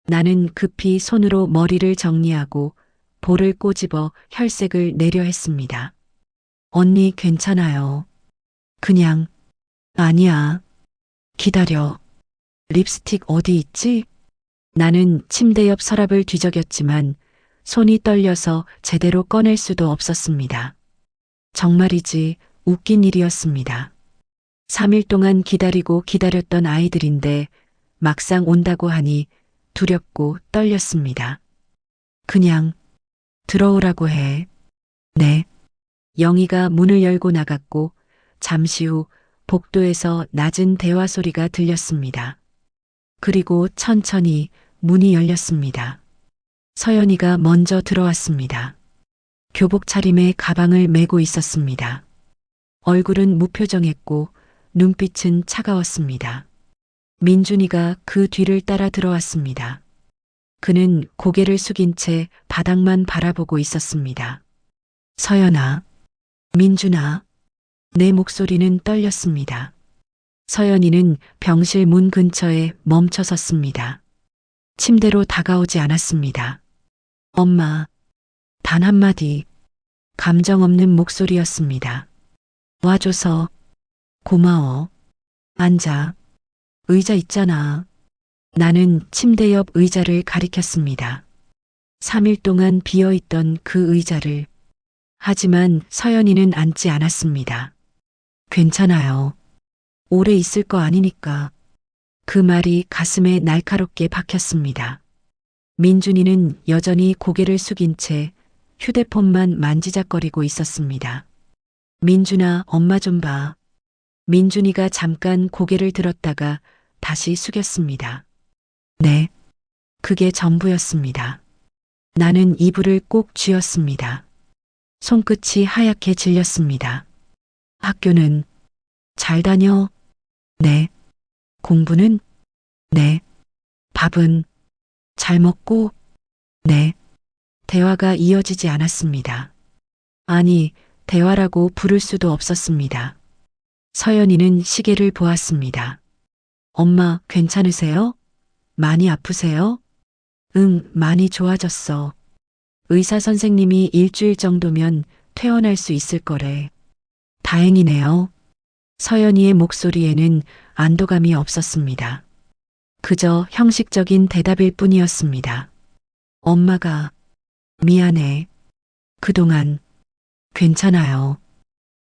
나는 급히 손으로 머리를 정리하고 볼을 꼬집어 혈색을 내려 했습니다. 언니 괜찮아요. 그냥, 아니야. 기다려. 립스틱 어디 있지? 나는 침대 옆 서랍을 뒤적였지만 손이 떨려서 제대로 꺼낼 수도 없었습니다. 정말이지 웃긴 일이었습니다. 3일 동안 기다리고 기다렸던 아이들인데 막상 온다고 하니 두렵고 떨렸습니다. 그냥 들어오라고 해. 네. 영희가 문을 열고 나갔고 잠시 후 복도에서 낮은 대화 소리가 들렸습니다. 그리고 천천히 문이 열렸습니다. 서연이가 먼저 들어왔습니다. 교복 차림에 가방을 메고 있었습니다. 얼굴은 무표정했고 눈빛은 차가웠습니다. 민준이가 그 뒤를 따라 들어왔습니다. 그는 고개를 숙인 채 바닥만 바라보고 있었습니다. 서연아, 민준아, 내 목소리는 떨렸습니다. 서연이는 병실 문 근처에 멈춰 섰습니다. 침대로 다가오지 않았습니다. 엄마, 단 한마디, 감정 없는 목소리였습니다. 와줘서 고마워. 앉아. 의자 있잖아. 나는 침대 옆 의자를 가리켰습니다. 3일 동안 비어있던 그 의자를. 하지만 서연이는 앉지 않았습니다. 괜찮아요. 오래 있을 거 아니니까. 그 말이 가슴에 날카롭게 박혔습니다. 민준이는 여전히 고개를 숙인 채 휴대폰만 만지작거리고 있었습니다. 민준아, 엄마 좀 봐. 민준이가 잠깐 고개를 들었다가 다시 숙였습니다. 네. 그게 전부였습니다. 나는 이불을 꼭 쥐었습니다. 손끝이 하얗게 질렸습니다. 학교는 잘 다녀? 네. 공부는? 네. 밥은 잘 먹고? 네. 대화가 이어지지 않았습니다. 아니, 대화라고 부를 수도 없었습니다. 서연이는 시계를 보았습니다. 엄마, 괜찮으세요? 많이 아프세요? 응, 많이 좋아졌어. 의사 선생님이 일주일 정도면 퇴원할 수 있을 거래. 다행이네요. 서연이의 목소리에는 안도감이 없었습니다. 그저 형식적인 대답일 뿐이었습니다. 엄마가 미안해. 그동안 괜찮아요.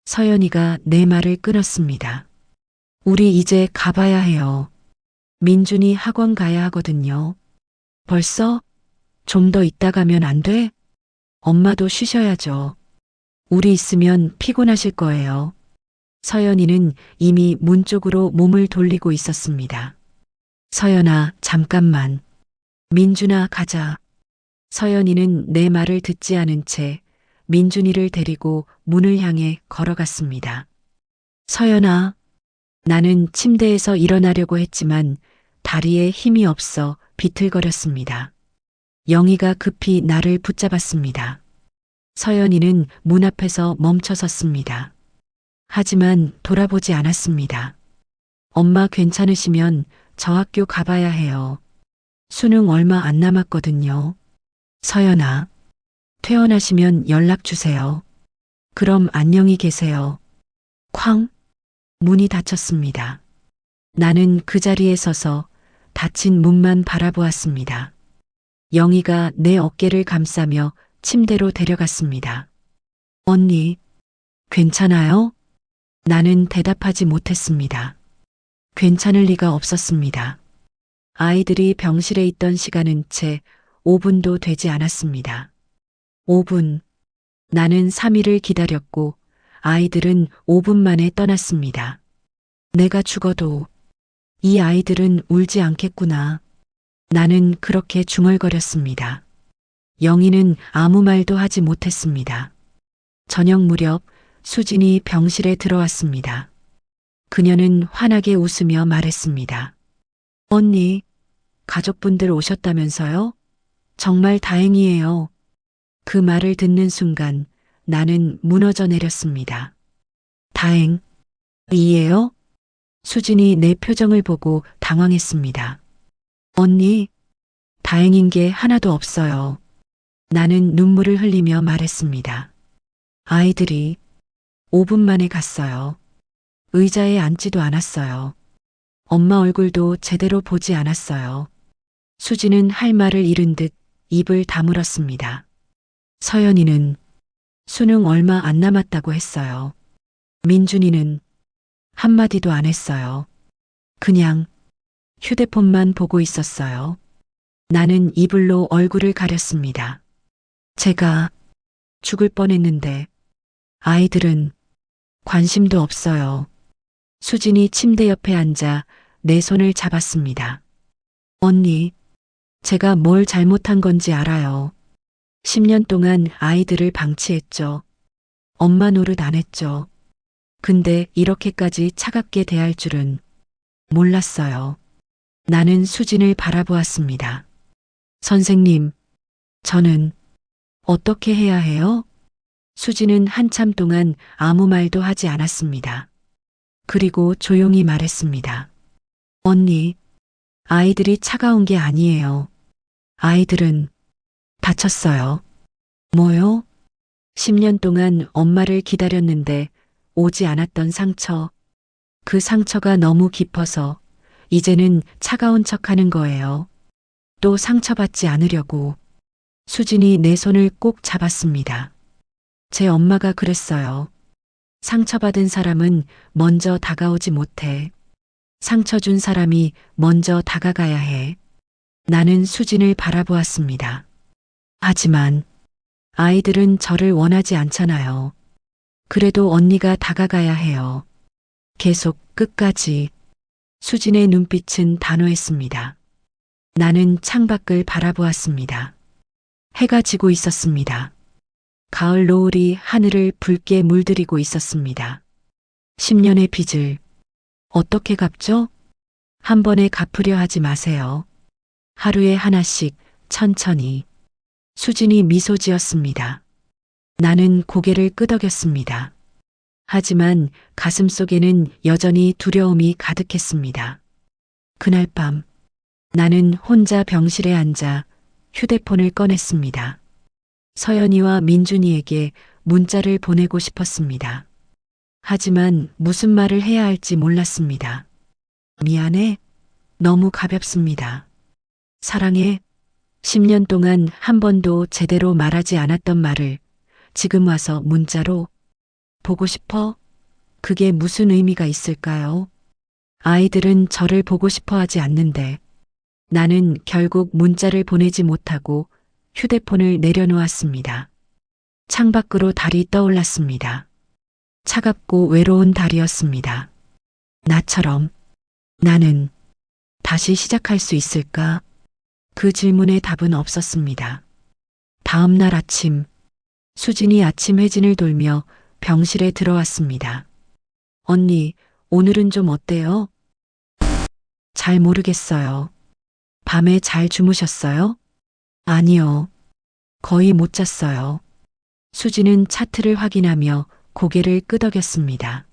서연이가 내 말을 끊었습니다. 우리 이제 가봐야 해요. 민준이 학원 가야 하거든요. 벌써? 좀 더 있다 가면 안 돼? 엄마도 쉬셔야죠. 우리 있으면 피곤하실 거예요. 서연이는 이미 문 쪽으로 몸을 돌리고 있었습니다. 서연아, 잠깐만. 민준아, 가자. 서연이는 내 말을 듣지 않은 채 민준이를 데리고 문을 향해 걸어갔습니다. 서연아, 나는 침대에서 일어나려고 했지만 다리에 힘이 없어 비틀거렸습니다. 영희가 급히 나를 붙잡았습니다. 서연이는 문 앞에서 멈춰 섰습니다. 하지만 돌아보지 않았습니다. 엄마 괜찮으시면 저 학교 가봐야 해요. 수능 얼마 안 남았거든요. 서연아, 퇴원하시면 연락 주세요. 그럼 안녕히 계세요. 쾅! 문이 닫혔습니다. 나는 그 자리에 서서 닫힌 문만 바라보았습니다. 영희가 내 어깨를 감싸며 침대로 데려갔습니다. 언니, 괜찮아요? 나는 대답하지 못했습니다. 괜찮을 리가 없었습니다. 아이들이 병실에 있던 시간은 채 5분도 되지 않았습니다. 5분. 나는 3일을 기다렸고 아이들은 5분 만에 떠났습니다. 내가 죽어도 이 아이들은 울지 않겠구나. 나는 그렇게 중얼거렸습니다. 영희는 아무 말도 하지 못했습니다. 저녁 무렵 수진이 병실에 들어왔습니다. 그녀는 환하게 웃으며 말했습니다. 언니, 가족분들 오셨다면서요? 정말 다행이에요. 그 말을 듣는 순간 나는 무너져 내렸습니다. 다행이에요? 수진이 내 표정을 보고 당황했습니다. 언니, 다행인 게 하나도 없어요. 나는 눈물을 흘리며 말했습니다. 아이들이 5분 만에 갔어요. 의자에 앉지도 않았어요. 엄마 얼굴도 제대로 보지 않았어요. 수지는 할 말을 잃은 듯 입을 다물었습니다. 서연이는 수능 얼마 안 남았다고 했어요. 민준이는 한마디도 안 했어요. 그냥 휴대폰만 보고 있었어요. 나는 이불로 얼굴을 가렸습니다. 제가 죽을 뻔했는데 아이들은 관심도 없어요. 수진이 침대 옆에 앉아 내 손을 잡았습니다. 언니, 제가 뭘 잘못한 건지 알아요. 10년 동안 아이들을 방치했죠. 엄마 노릇 안 했죠. 근데 이렇게까지 차갑게 대할 줄은 몰랐어요. 나는 수진을 바라보았습니다. 선생님, 저는 어떻게 해야 해요? 수진은 한참 동안 아무 말도 하지 않았습니다. 그리고 조용히 말했습니다. 언니, 아이들이 차가운 게 아니에요. 아이들은 다쳤어요. 뭐요? 10년 동안 엄마를 기다렸는데 오지 않았던 상처. 그 상처가 너무 깊어서 이제는 차가운 척 하는 거예요. 또 상처받지 않으려고. 수진이 내 손을 꼭 잡았습니다. 제 엄마가 그랬어요. 상처받은 사람은 먼저 다가오지 못해. 상처 준 사람이 먼저 다가가야 해. 나는 수진을 바라보았습니다. 하지만 아이들은 저를 원하지 않잖아요. 그래도 언니가 다가가야 해요. 계속 끝까지. 수진의 눈빛은 단호했습니다. 나는 창밖을 바라보았습니다. 해가 지고 있었습니다. 가을 노을이 하늘을 붉게 물들이고 있었습니다. 10년의 빚을 어떻게 갚죠? 한 번에 갚으려 하지 마세요. 하루에 하나씩 천천히. 수진이 미소 지었습니다. 나는 고개를 끄덕였습니다. 하지만 가슴 속에는 여전히 두려움이 가득했습니다. 그날 밤 나는 혼자 병실에 앉아 휴대폰을 꺼냈습니다. 서연이와 민준이에게 문자를 보내고 싶었습니다. 하지만 무슨 말을 해야 할지 몰랐습니다. 미안해. 너무 가볍습니다. 사랑해. 10년 동안 한 번도 제대로 말하지 않았던 말을 지금 와서 문자로. 보고 싶어? 그게 무슨 의미가 있을까요? 아이들은 저를 보고 싶어 하지 않는데 나는 결국 문자를 보내지 못하고 휴대폰을 내려놓았습니다. 창밖으로 달이 떠올랐습니다. 차갑고 외로운 달이었습니다. 나처럼 나는 다시 시작할 수 있을까? 그 질문에 답은 없었습니다. 다음 날 아침, 수진이 아침 회진을 돌며 병실에 들어왔습니다. 언니, 오늘은 좀 어때요? 잘 모르겠어요. 밤에 잘 주무셨어요? 아니요. 거의 못 잤어요. 수지는 차트를 확인하며 고개를 끄덕였습니다.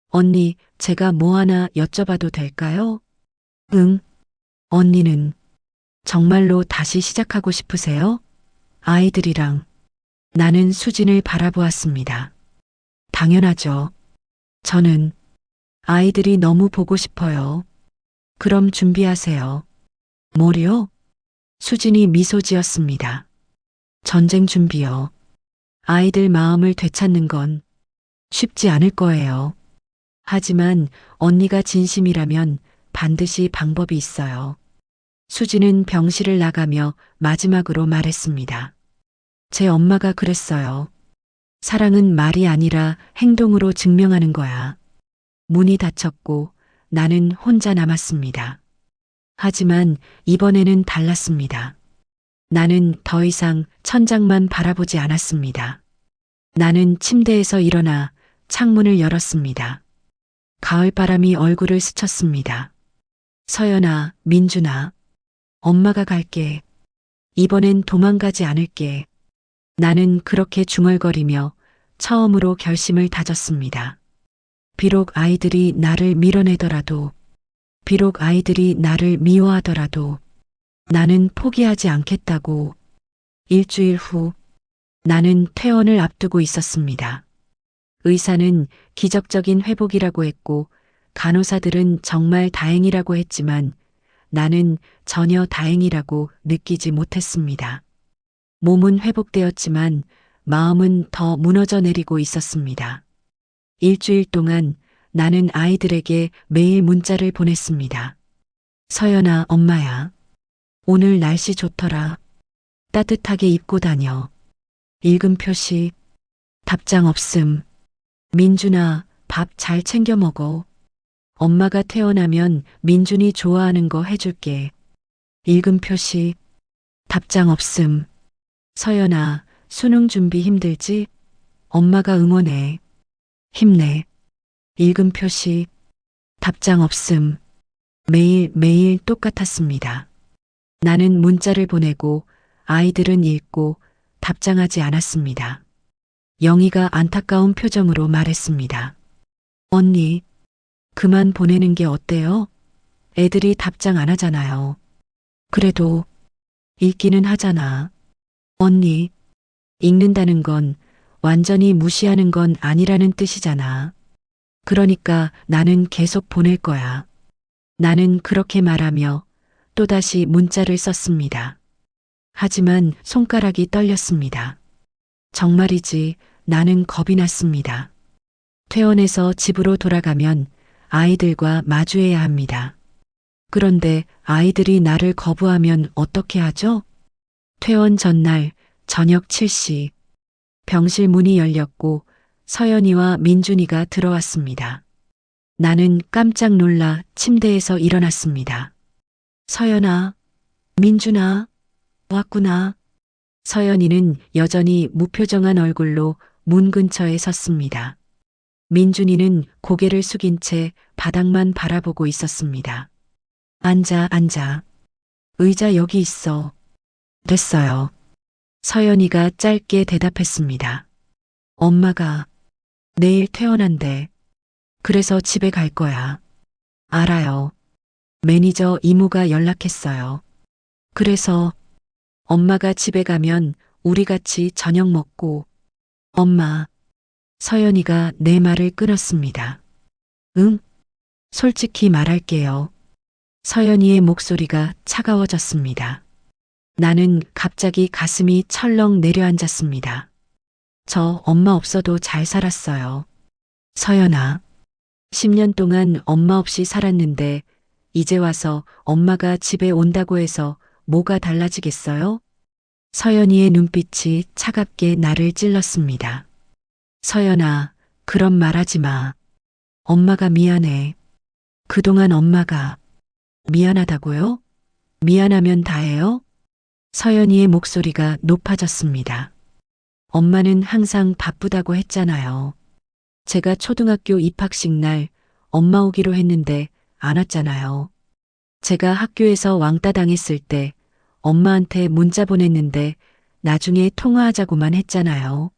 언니, 제가 뭐 하나 여쭤봐도 될까요? 응. 언니는 정말로 다시 시작하고 싶으세요? 아이들이랑. 나는 수진을 바라보았습니다. 당연하죠. 저는 아이들이 너무 보고 싶어요. 그럼 준비하세요. 뭐요? 수진이 미소 지었습니다. 전쟁 준비요. 아이들 마음을 되찾는 건 쉽지 않을 거예요. 하지만 언니가 진심이라면 반드시 방법이 있어요. 수지는 병실을 나가며 마지막으로 말했습니다. 제 엄마가 그랬어요. 사랑은 말이 아니라 행동으로 증명하는 거야. 문이 닫혔고 나는 혼자 남았습니다. 하지만 이번에는 달랐습니다. 나는 더 이상 천장만 바라보지 않았습니다. 나는 침대에서 일어나 창문을 열었습니다. 가을바람이 얼굴을 스쳤습니다. 서연아, 민준아, 엄마가 갈게. 이번엔 도망가지 않을게. 나는 그렇게 중얼거리며 처음으로 결심을 다졌습니다. 비록 아이들이 나를 밀어내더라도, 비록 아이들이 나를 미워하더라도 나는 포기하지 않겠다고. 일주일 후 나는 퇴원을 앞두고 있었습니다. 의사는 기적적인 회복이라고 했고 간호사들은 정말 다행이라고 했지만 나는 전혀 다행이라고 느끼지 못했습니다. 몸은 회복되었지만 마음은 더 무너져 내리고 있었습니다. 일주일 동안 나는 아이들에게 매일 문자를 보냈습니다. 서연아, 엄마야. 오늘 날씨 좋더라. 따뜻하게 입고 다녀. 읽음 표시. 답장 없음. 민준아, 밥 잘 챙겨 먹어. 엄마가 태어나면 민준이 좋아하는 거 해줄게. 읽음 표시. 답장 없음. 서연아, 수능 준비 힘들지? 엄마가 응원해. 힘내. 읽음 표시. 답장 없음. 매일 똑같았습니다. 나는 문자를 보내고 아이들은 읽고 답장하지 않았습니다. 영희가 안타까운 표정으로 말했습니다. 언니, 그만 보내는 게 어때요? 애들이 답장 안 하잖아요. 그래도 읽기는 하잖아. 언니, 읽는다는 건 완전히 무시하는 건 아니라는 뜻이잖아. 그러니까 나는 계속 보낼 거야. 나는 그렇게 말하며 또다시 문자를 썼습니다. 하지만 손가락이 떨렸습니다. 정말이지 나는 겁이 났습니다. 퇴원해서 집으로 돌아가면 아이들과 마주해야 합니다. 그런데 아이들이 나를 거부하면 어떻게 하죠? 퇴원 전날 저녁 7시 병실 문이 열렸고 서연이와 민준이가 들어왔습니다. 나는 깜짝 놀라 침대에서 일어났습니다. 서연아, 민준아, 왔구나. 서연이는 여전히 무표정한 얼굴로 문 근처에 섰습니다. 민준이는 고개를 숙인 채 바닥만 바라보고 있었습니다. 앉아. 의자 여기 있어. 됐어요. 서연이가 짧게 대답했습니다. 엄마가 내일 퇴원한대. 그래서 집에 갈 거야. 알아요. 매니저 이모가 연락했어요. 그래서 엄마가 집에 가면 우리 같이 저녁 먹고. 엄마. 서연이가 내 말을 끊었습니다. 응? 솔직히 말할게요. 서연이의 목소리가 차가워졌습니다. 나는 갑자기 가슴이 철렁 내려앉았습니다. 저 엄마 없어도 잘 살았어요. 서연아. 10년 동안 엄마 없이 살았는데 이제 와서 엄마가 집에 온다고 해서 뭐가 달라지겠어요? 서연이의 눈빛이 차갑게 나를 찔렀습니다. 서연아, 그런 말 하지 마. 엄마가 미안해. 그동안 엄마가 미안하다고요? 미안하면 다해요? 서연이의 목소리가 높아졌습니다. 엄마는 항상 바쁘다고 했잖아요. 제가 초등학교 입학식 날 엄마 오기로 했는데 안 왔잖아요. 제가 학교에서 왕따 당했을 때 엄마한테 문자 보냈는데 나중에 통화하자고만 했잖아요.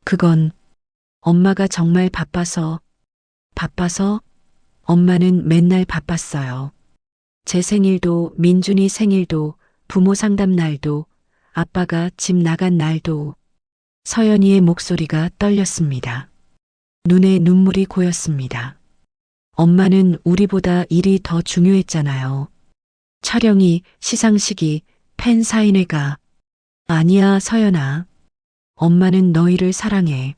그건 엄마가 정말 바빠서 엄마는 맨날 바빴어요. 제 생일도 민준이 생일도 부모 상담 날도 아빠가 집 나간 날도 서연이의 목소리가 떨렸습니다. 눈에 눈물이 고였습니다. 엄마는 우리보다 일이 더 중요했잖아요. 촬영이, 시상식이, 팬 사인회가. 아니야, 서연아. 엄마는 너희를 사랑해.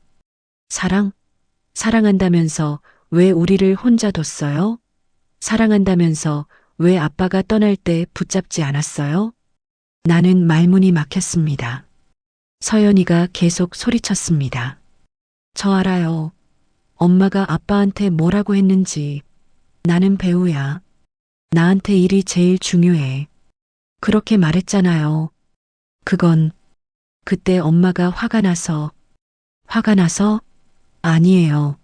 사랑한다면서 왜 우리를 혼자 뒀어요? 사랑한다면서 왜 아빠가 떠날 때 붙잡지 않았어요? 나는 말문이 막혔습니다. 서연이가 계속 소리쳤습니다. 저 알아요. 엄마가 아빠한테 뭐라고 했는지. 나는 배우야. 나한테 일이 제일 중요해. 그렇게 말했잖아요. 그건 그때 엄마가 화가 나서. 아니에요.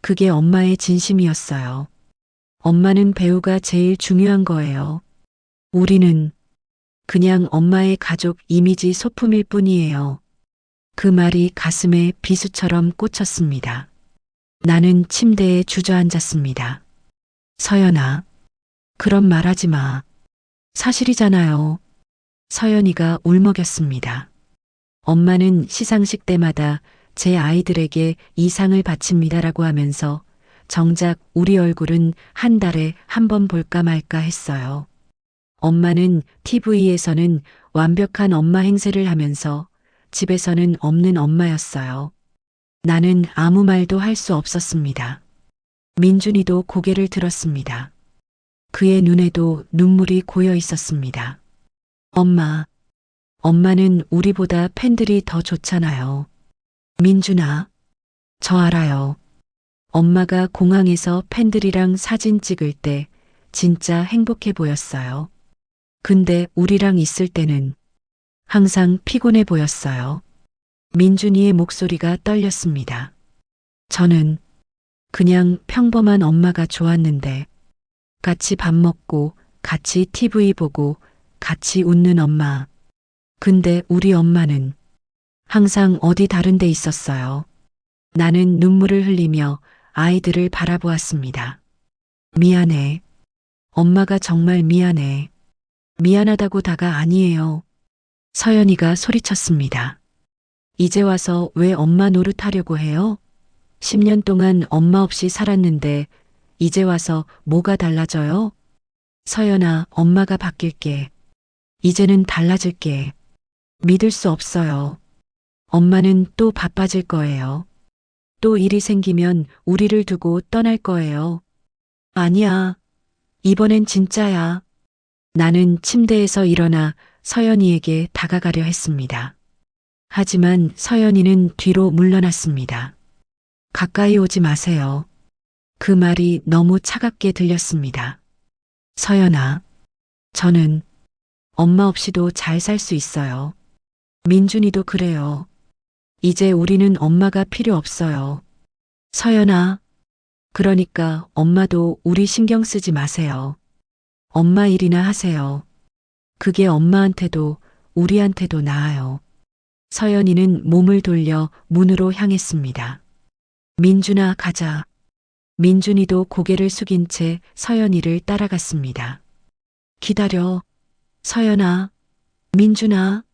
그게 엄마의 진심이었어요. 엄마는 배우가 제일 중요한 거예요. 우리는 그냥 엄마의 가족 이미지 소품일 뿐이에요. 그 말이 가슴에 비수처럼 꽂혔습니다. 나는 침대에 주저앉았습니다. 서연아, 그런 말 하지 마. 사실이잖아요. 서연이가 울먹였습니다. 엄마는 시상식 때마다 제 아이들에게 이 상을 바칩니다라고 하면서 정작 우리 얼굴은 한 달에 한 번 볼까 말까 했어요. 엄마는 TV에서는 완벽한 엄마 행세를 하면서 집에서는 없는 엄마였어요. 나는 아무 말도 할 수 없었습니다. 민준이도 고개를 들었습니다. 그의 눈에도 눈물이 고여 있었습니다. 엄마는 우리보다 팬들이 더 좋잖아요. 민준아, 저 알아요. 엄마가 공항에서 팬들이랑 사진 찍을 때 진짜 행복해 보였어요. 근데 우리랑 있을 때는 항상 피곤해 보였어요. 민준이의 목소리가 떨렸습니다. 저는 그냥 평범한 엄마가 좋았는데 같이 밥 먹고 같이 TV 보고 같이 웃는 엄마. 근데 우리 엄마는 항상 어디 다른 데 있었어요. 나는 눈물을 흘리며 아이들을 바라보았습니다. 미안해. 엄마가 정말 미안해. 미안하다고 다가 아니에요. 서연이가 소리쳤습니다. 이제 와서 왜 엄마 노릇하려고 해요? 10년 동안 엄마 없이 살았는데 이제 와서 뭐가 달라져요? 서연아, 엄마가 바뀔게. 이제는 달라질게. 믿을 수 없어요. 엄마는 또 바빠질 거예요. 또 일이 생기면 우리를 두고 떠날 거예요. 아니야. 이번엔 진짜야. 나는 침대에서 일어나 서연이에게 다가가려 했습니다. 하지만 서연이는 뒤로 물러났습니다. 가까이 오지 마세요. 그 말이 너무 차갑게 들렸습니다. 서연아, 저는 엄마 없이도 잘 살 수 있어요. 민준이도 그래요. 이제 우리는 엄마가 필요 없어요. 서연아, 그러니까 엄마도 우리 신경 쓰지 마세요. 엄마 일이나 하세요. 그게 엄마한테도 우리한테도 나아요. 서연이는 몸을 돌려 문으로 향했습니다. 민준아, 가자. 민준이도 고개를 숙인 채 서연이를 따라갔습니다. 기다려. 서연아, 민준아.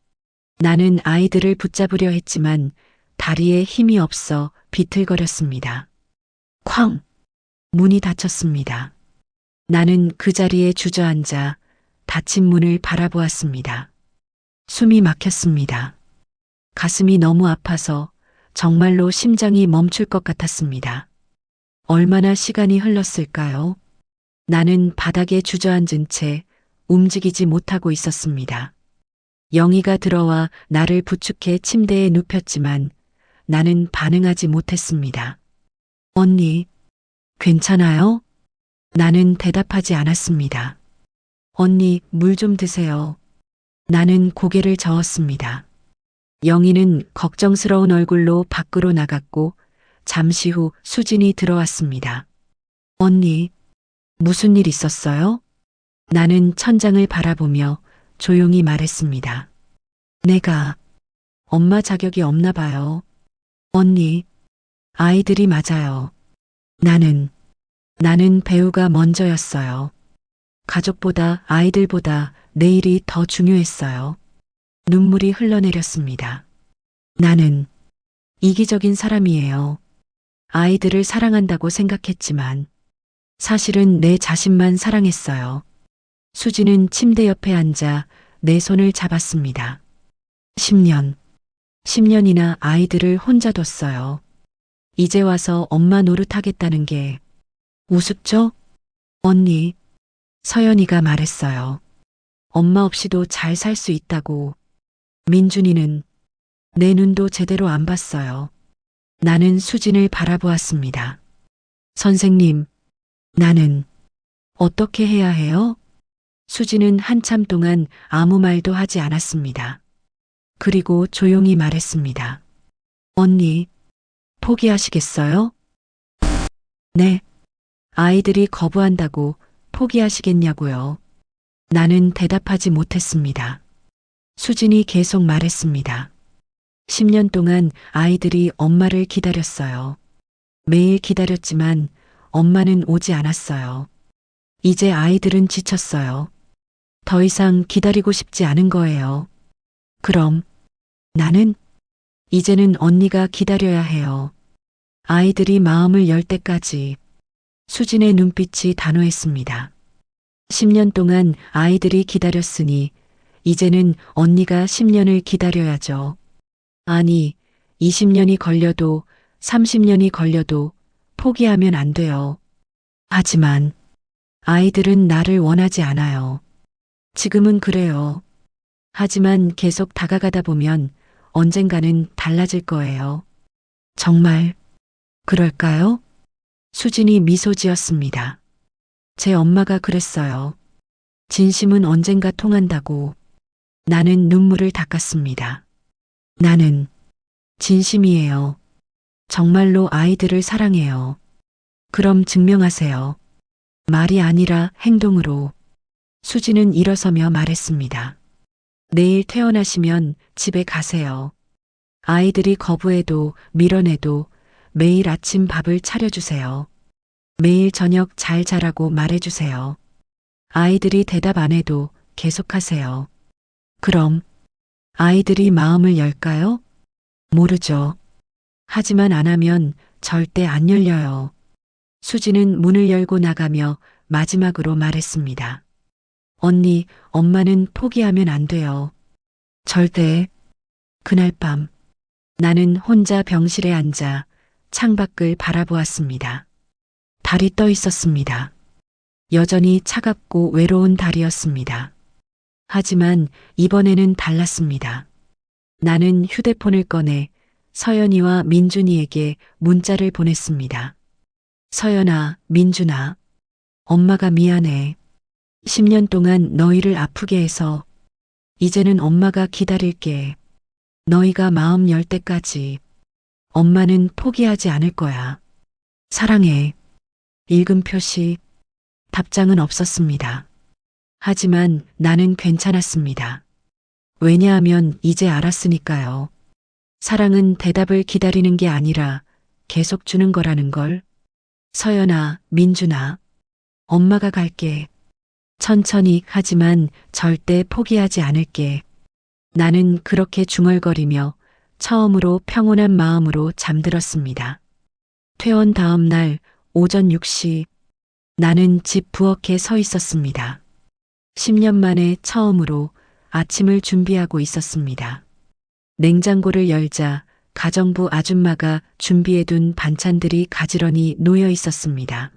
나는 아이들을 붙잡으려 했지만 다리에 힘이 없어 비틀거렸습니다. 쾅! 문이 닫혔습니다. 나는 그 자리에 주저앉아 닫힌 문을 바라보았습니다. 숨이 막혔습니다. 가슴이 너무 아파서 정말로 심장이 멈출 것 같았습니다. 얼마나 시간이 흘렀을까요? 나는 바닥에 주저앉은 채 움직이지 못하고 있었습니다. 영희가 들어와 나를 부축해 침대에 눕혔지만 나는 반응하지 못했습니다. 언니, 괜찮아요? 나는 대답하지 않았습니다. 언니, 물 좀 드세요. 나는 고개를 저었습니다. 영희는 걱정스러운 얼굴로 밖으로 나갔고 잠시 후 수진이 들어왔습니다. 언니, 무슨 일 있었어요? 나는 천장을 바라보며 조용히 말했습니다. 내가 엄마 자격이 없나 봐요. 언니, 아이들이 맞아요. 나는 배우가 먼저였어요. 가족보다 아이들보다 내일이 더 중요했어요. 눈물이 흘러내렸습니다. 나는 이기적인 사람이에요. 아이들을 사랑한다고 생각했지만 사실은 내 자신만 사랑했어요. 수지는 침대 옆에 앉아 내 손을 잡았습니다. 10년이나 아이들을 혼자 뒀어요. 이제 와서 엄마 노릇하겠다는 게 우습죠? 언니, 서연이가 말했어요. 엄마 없이도 잘 살 수 있다고. 민준이는 내 눈도 제대로 안 봤어요. 나는 수진을 바라보았습니다. 선생님, 나는 어떻게 해야 해요? 수진은 한참 동안 아무 말도 하지 않았습니다. 그리고 조용히 말했습니다. 언니, 포기하시겠어요? 네. 아이들이 거부한다고 포기하시겠냐고요. 나는 대답하지 못했습니다. 수진이 계속 말했습니다. 10년 동안 아이들이 엄마를 기다렸어요. 매일 기다렸지만 엄마는 오지 않았어요. 이제 아이들은 지쳤어요. 더 이상 기다리고 싶지 않은 거예요. 그럼 나는 이제는 언니가 기다려야 해요. 아이들이 마음을 열 때까지. 수진의 눈빛이 단호했습니다. 10년 동안 아이들이 기다렸으니 이제는 언니가 10년을 기다려야죠. 아니, 20년이 걸려도 30년이 걸려도 포기하면 안 돼요. 하지만 아이들은 나를 원하지 않아요. 지금은 그래요. 하지만 계속 다가가다 보면 언젠가는 달라질 거예요. 정말 그럴까요? 수진이 미소 지었습니다. 제 엄마가 그랬어요. 진심은 언젠가 통한다고. 나는 눈물을 닦았습니다. 나는 진심이에요. 정말로 아이들을 사랑해요. 그럼 증명하세요. 말이 아니라 행동으로. 수진은 일어서며 말했습니다. 내일 퇴원하시면 집에 가세요. 아이들이 거부해도 밀어내도 매일 아침 밥을 차려주세요. 매일 저녁 잘 자라고 말해주세요. 아이들이 대답 안 해도 계속하세요. 그럼 아이들이 마음을 열까요? 모르죠. 하지만 안 하면 절대 안 열려요. 수지는 문을 열고 나가며 마지막으로 말했습니다. 언니, 엄마는 포기하면 안 돼요. 절대. 그날 밤 나는 혼자 병실에 앉아 창밖을 바라보았습니다. 달이 떠 있었습니다. 여전히 차갑고 외로운 달이었습니다. 하지만 이번에는 달랐습니다. 나는 휴대폰을 꺼내 서연이와 민준이에게 문자를 보냈습니다. 서연아, 민준아, 엄마가 미안해. 10년 동안 너희를 아프게 해서 이제는 엄마가 기다릴게. 너희가 마음 열 때까지 엄마는 포기하지 않을 거야. 사랑해. 읽음 표시, 답장은 없었습니다. 하지만 나는 괜찮았습니다. 왜냐하면 이제 알았으니까요. 사랑은 대답을 기다리는 게 아니라 계속 주는 거라는 걸. 서연아, 민준아, 엄마가 갈게. 천천히 하지만 절대 포기하지 않을게. 나는 그렇게 중얼거리며 처음으로 평온한 마음으로 잠들었습니다. 퇴원 다음 날 오전 6시 나는 집 부엌에 서 있었습니다. 10년 만에 처음으로 아침을 준비하고 있었습니다. 냉장고를 열자 가정부 아줌마가 준비해둔 반찬들이 가지런히 놓여 있었습니다.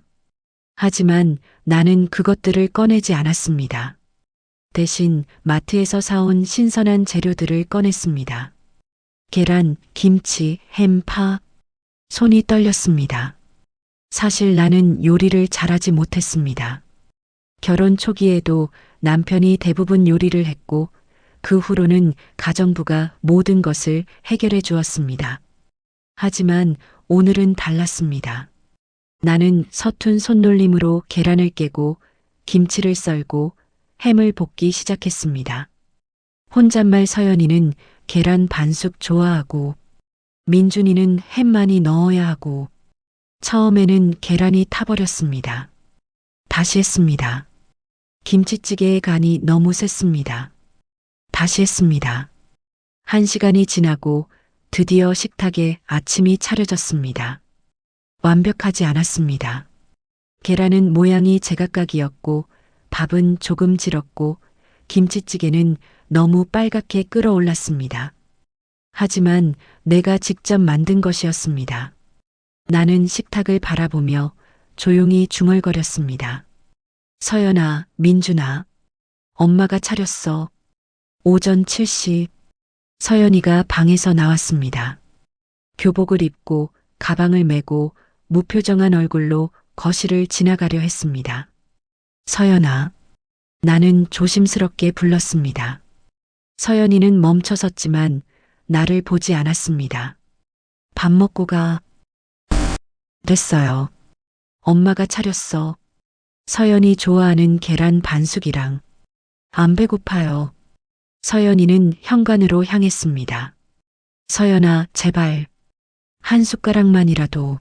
하지만 나는 그것들을 꺼내지 않았습니다. 대신 마트에서 사온 신선한 재료들을 꺼냈습니다. 계란, 김치, 햄, 파. 손이 떨렸습니다. 사실 나는 요리를 잘하지 못했습니다. 결혼 초기에도 남편이 대부분 요리를 했고 그 후로는 가정부가 모든 것을 해결해 주었습니다. 하지만 오늘은 달랐습니다. 나는 서툰 손놀림으로 계란을 깨고 김치를 썰고 햄을 볶기 시작했습니다. 혼잣말 서연이는 계란 반숙 좋아하고 민준이는 햄 많이 넣어야 하고 처음에는 계란이 타버렸습니다. 다시 했습니다. 김치찌개의 간이 너무 셌습니다. 다시 했습니다. 1시간이 지나고 드디어 식탁에 아침이 차려졌습니다. 완벽하지 않았습니다. 계란은 모양이 제각각이었고 밥은 조금 질었고 김치찌개는 너무 빨갛게 끓어올랐습니다. 하지만 내가 직접 만든 것이었습니다. 나는 식탁을 바라보며 조용히 중얼거렸습니다. 서연아, 민준아, 엄마가 차렸어. 오전 7시. 서연이가 방에서 나왔습니다. 교복을 입고 가방을 메고 무표정한 얼굴로 거실을 지나가려 했습니다. 서연아. 나는 조심스럽게 불렀습니다. 서연이는 멈춰섰지만 나를 보지 않았습니다. 밥 먹고 가. 됐어요. 엄마가 차렸어. 서연이 좋아하는 계란 반숙이랑. 안 배고파요. 서연이는 현관으로 향했습니다. 서연아, 제발. 한 숟가락만이라도.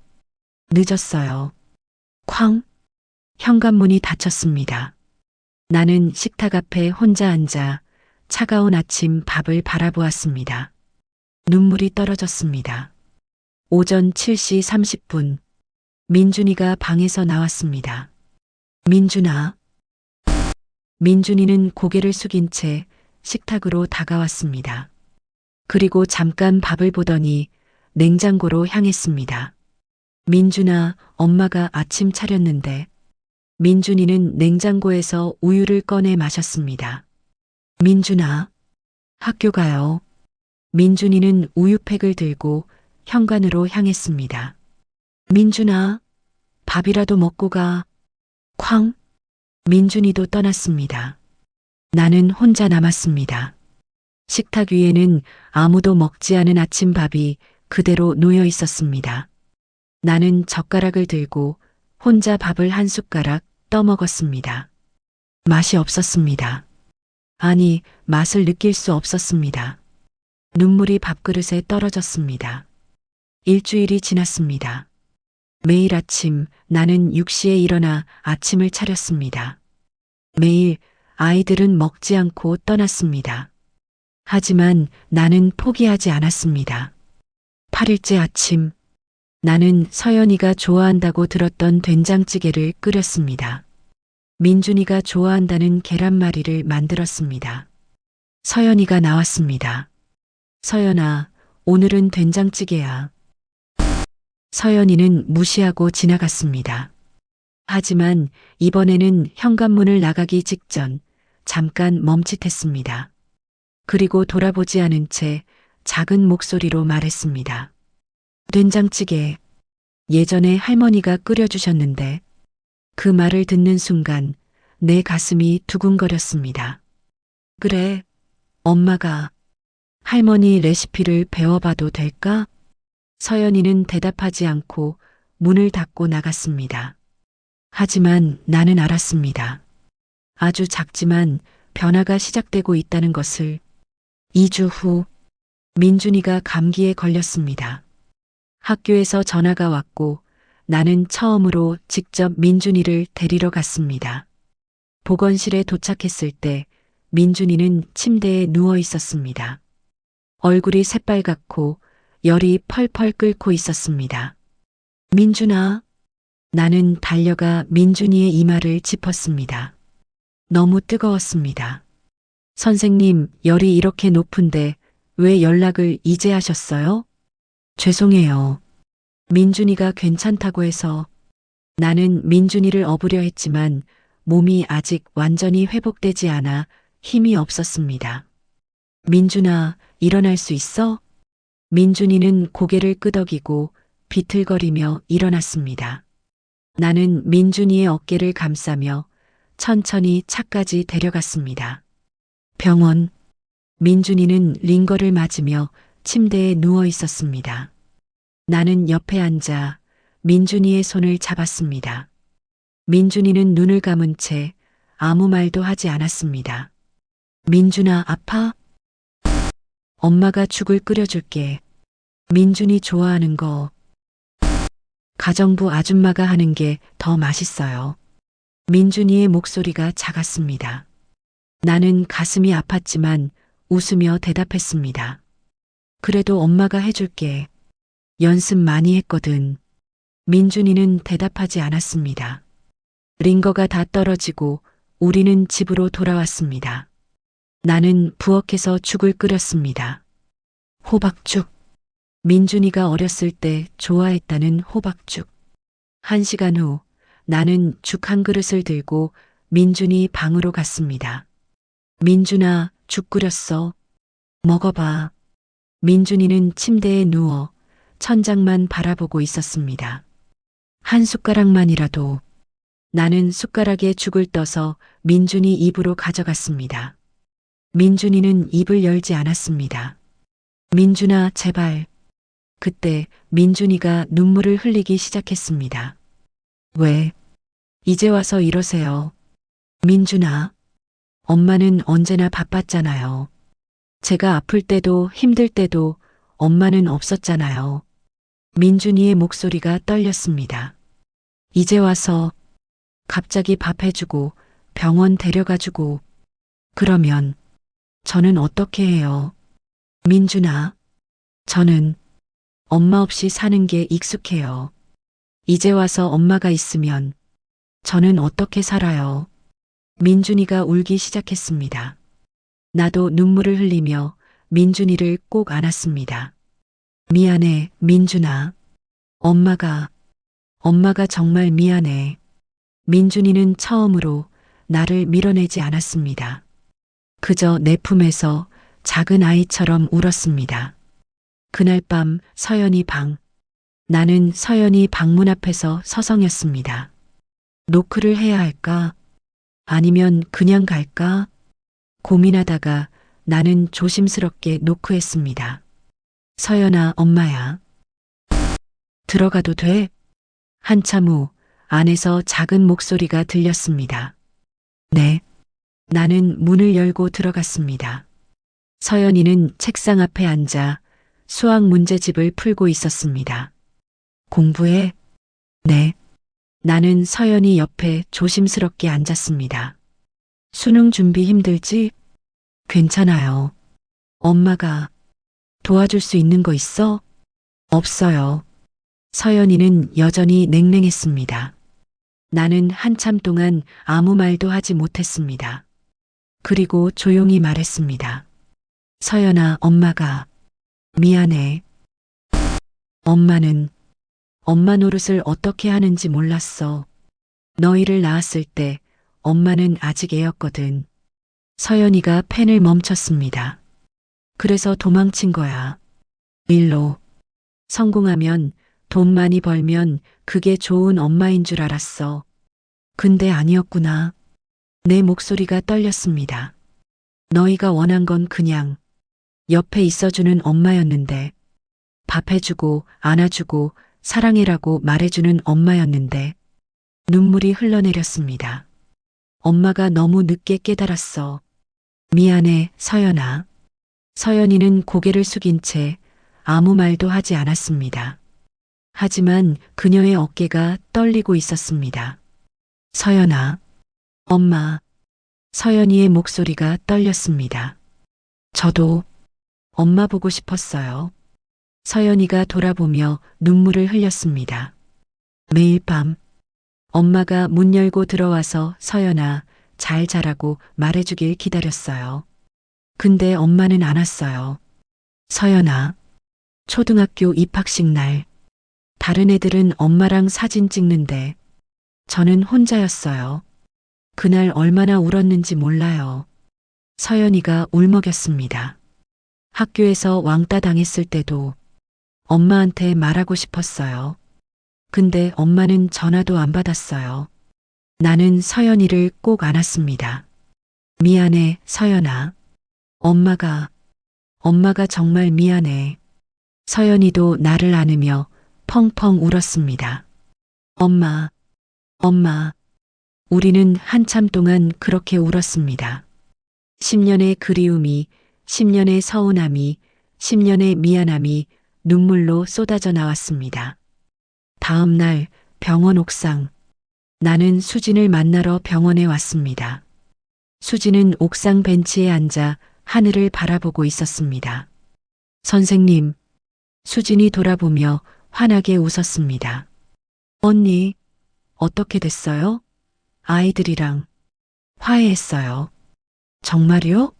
늦었어요. 쾅. 현관문이 닫혔습니다. 나는 식탁 앞에 혼자 앉아 차가운 아침 밥을 바라보았습니다. 눈물이 떨어졌습니다. 오전 7시 30분. 민준이가 방에서 나왔습니다. 민준아. 민준이는 고개를 숙인 채 식탁으로 다가왔습니다. 그리고 잠깐 밥을 보더니 냉장고로 향했습니다. 민준아, 엄마가 아침 차렸는데. 민준이는 냉장고에서 우유를 꺼내 마셨습니다. 민준아, 학교 가요. 민준이는 우유팩을 들고 현관으로 향했습니다. 민준아, 밥이라도 먹고 가. 쾅. 민준이도 떠났습니다. 나는 혼자 남았습니다. 식탁 위에는 아무도 먹지 않은 아침밥이 그대로 놓여 있었습니다. 나는 젓가락을 들고 혼자 밥을 한 숟가락 떠먹었습니다. 맛이 없었습니다. 아니, 맛을 느낄 수 없었습니다. 눈물이 밥그릇에 떨어졌습니다. 일주일이 지났습니다. 매일 아침 나는 6시에 일어나 아침을 차렸습니다. 매일 아이들은 먹지 않고 떠났습니다. 하지만 나는 포기하지 않았습니다. 8일째 아침, 나는 서연이가 좋아한다고 들었던 된장찌개를 끓였습니다. 민준이가 좋아한다는 계란말이를 만들었습니다. 서연이가 나왔습니다. 서연아, 오늘은 된장찌개야. 서연이는 무시하고 지나갔습니다. 하지만 이번에는 현관문을 나가기 직전 잠깐 멈칫했습니다. 그리고 돌아보지 않은 채 작은 목소리로 말했습니다. 된장찌개, 예전에 할머니가 끓여주셨는데. 그 말을 듣는 순간 내 가슴이 두근거렸습니다. 그래, 엄마가. 할머니 레시피를 배워봐도 될까? 서연이는 대답하지 않고 문을 닫고 나갔습니다. 하지만 나는 알았습니다. 아주 작지만 변화가 시작되고 있다는 것을. 2주 후, 민준이가 감기에 걸렸습니다. 학교에서 전화가 왔고 나는 처음으로 직접 민준이를 데리러 갔습니다. 보건실에 도착했을 때 민준이는 침대에 누워 있었습니다. 얼굴이 새빨갛고 열이 펄펄 끓고 있었습니다. 민준아. 나는 달려가 민준이의 이마를 짚었습니다. 너무 뜨거웠습니다. 선생님, 열이 이렇게 높은데 왜 연락을 이제 하셨어요? 죄송해요. 민준이가 괜찮다고 해서. 나는 민준이를 업으려 했지만 몸이 아직 완전히 회복되지 않아 힘이 없었습니다. 민준아, 일어날 수 있어? 민준이는 고개를 끄덕이고 비틀거리며 일어났습니다. 나는 민준이의 어깨를 감싸며 천천히 차까지 데려갔습니다. 병원. 민준이는 링거를 맞으며 침대에 누워 있었습니다. 나는 옆에 앉아 민준이의 손을 잡았습니다. 민준이는 눈을 감은 채 아무 말도 하지 않았습니다. 민준아, 아파? 엄마가 죽을 끓여줄게. 민준이 좋아하는 거. 가정부 아줌마가 하는 게 더 맛있어요. 민준이의 목소리가 작았습니다. 나는 가슴이 아팠지만 웃으며 대답했습니다. 그래도 엄마가 해줄게. 연습 많이 했거든. 민준이는 대답하지 않았습니다. 링거가 다 떨어지고 우리는 집으로 돌아왔습니다. 나는 부엌에서 죽을 끓였습니다. 호박죽. 민준이가 어렸을 때 좋아했다는 호박죽. 1시간 후 나는 죽 한 그릇을 들고 민준이 방으로 갔습니다. 민준아, 죽 끓였어. 먹어봐. 민준이는 침대에 누워 천장만 바라보고 있었습니다. 한 숟가락만이라도. 나는 숟가락에 죽을 떠서 민준이 입으로 가져갔습니다. 민준이는 입을 열지 않았습니다. 민준아, 제발. 그때 민준이가 눈물을 흘리기 시작했습니다. 왜? 이제 와서 이러세요. 민준아, 엄마는 언제나 바빴잖아요. 제가 아플 때도 힘들 때도 엄마는 없었잖아요. 민준이의 목소리가 떨렸습니다. 이제 와서 갑자기 밥 해주고 병원 데려가주고 그러면 저는 어떻게 해요? 민준아, 저는 엄마 없이 사는 게 익숙해요. 이제 와서 엄마가 있으면 저는 어떻게 살아요? 민준이가 울기 시작했습니다. 나도 눈물을 흘리며 민준이를 꼭 안았습니다. 미안해, 민준아. 엄마가 정말 미안해. 민준이는 처음으로 나를 밀어내지 않았습니다. 그저 내 품에서 작은 아이처럼 울었습니다. 그날 밤 서연이 방. 나는 서연이 방문 앞에서 서성였습니다. 노크를 해야 할까? 아니면 그냥 갈까? 고민하다가 나는 조심스럽게 노크했습니다. 서연아, 엄마야. 들어가도 돼? 한참 후 안에서 작은 목소리가 들렸습니다. 네. 나는 문을 열고 들어갔습니다. 서연이는 책상 앞에 앉아 수학 문제집을 풀고 있었습니다. 공부해? 네. 나는 서연이 옆에 조심스럽게 앉았습니다. 수능 준비 힘들지? 괜찮아요. 엄마가 도와줄 수 있는 거 있어? 없어요. 서연이는 여전히 냉랭했습니다. 나는 한참 동안 아무 말도 하지 못했습니다. 그리고 조용히 말했습니다. 서연아, 엄마가 미안해. 엄마는 엄마 노릇을 어떻게 하는지 몰랐어. 너희를 낳았을 때 엄마는 아직 애였거든. 서연이가 펜을 멈췄습니다. 그래서 도망친 거야. 일로. 성공하면 돈 많이 벌면 그게 좋은 엄마인 줄 알았어. 근데 아니었구나. 내 목소리가 떨렸습니다. 너희가 원한 건 그냥 옆에 있어주는 엄마였는데, 밥 해주고 안아주고 사랑해라고 말해주는 엄마였는데, 눈물이 흘러내렸습니다. 엄마가 너무 늦게 깨달았어. 미안해, 서연아. 서연이는 고개를 숙인 채 아무 말도 하지 않았습니다. 하지만 그녀의 어깨가 떨리고 있었습니다. 서연아. 엄마. 서연이의 목소리가 떨렸습니다. 저도 엄마 보고 싶었어요. 서연이가 돌아보며 눈물을 흘렸습니다. 매일 밤 엄마가 문 열고 들어와서 서연아, 잘 자라고 말해주길 기다렸어요. 근데 엄마는 안 왔어요. 서연아. 초등학교 입학식 날. 다른 애들은 엄마랑 사진 찍는데 저는 혼자였어요. 그날 얼마나 울었는지 몰라요. 서연이가 울먹였습니다. 학교에서 왕따 당했을 때도 엄마한테 말하고 싶었어요. 근데 엄마는 전화도 안 받았어요. 나는 서연이를 꼭 안았습니다. 미안해, 서연아. 엄마가 정말 미안해. 서연이도 나를 안으며 펑펑 울었습니다. 엄마. 우리는 한참 동안 그렇게 울었습니다. 10년의 그리움이, 10년의 서운함이, 10년의 미안함이 눈물로 쏟아져 나왔습니다. 다음 날 병원 옥상. 나는 수진을 만나러 병원에 왔습니다. 수진은 옥상 벤치에 앉아 하늘을 바라보고 있었습니다. 선생님, 수진이 돌아보며 환하게 웃었습니다. 언니, 어떻게 됐어요? 아이들이랑 화해했어요. 정말요?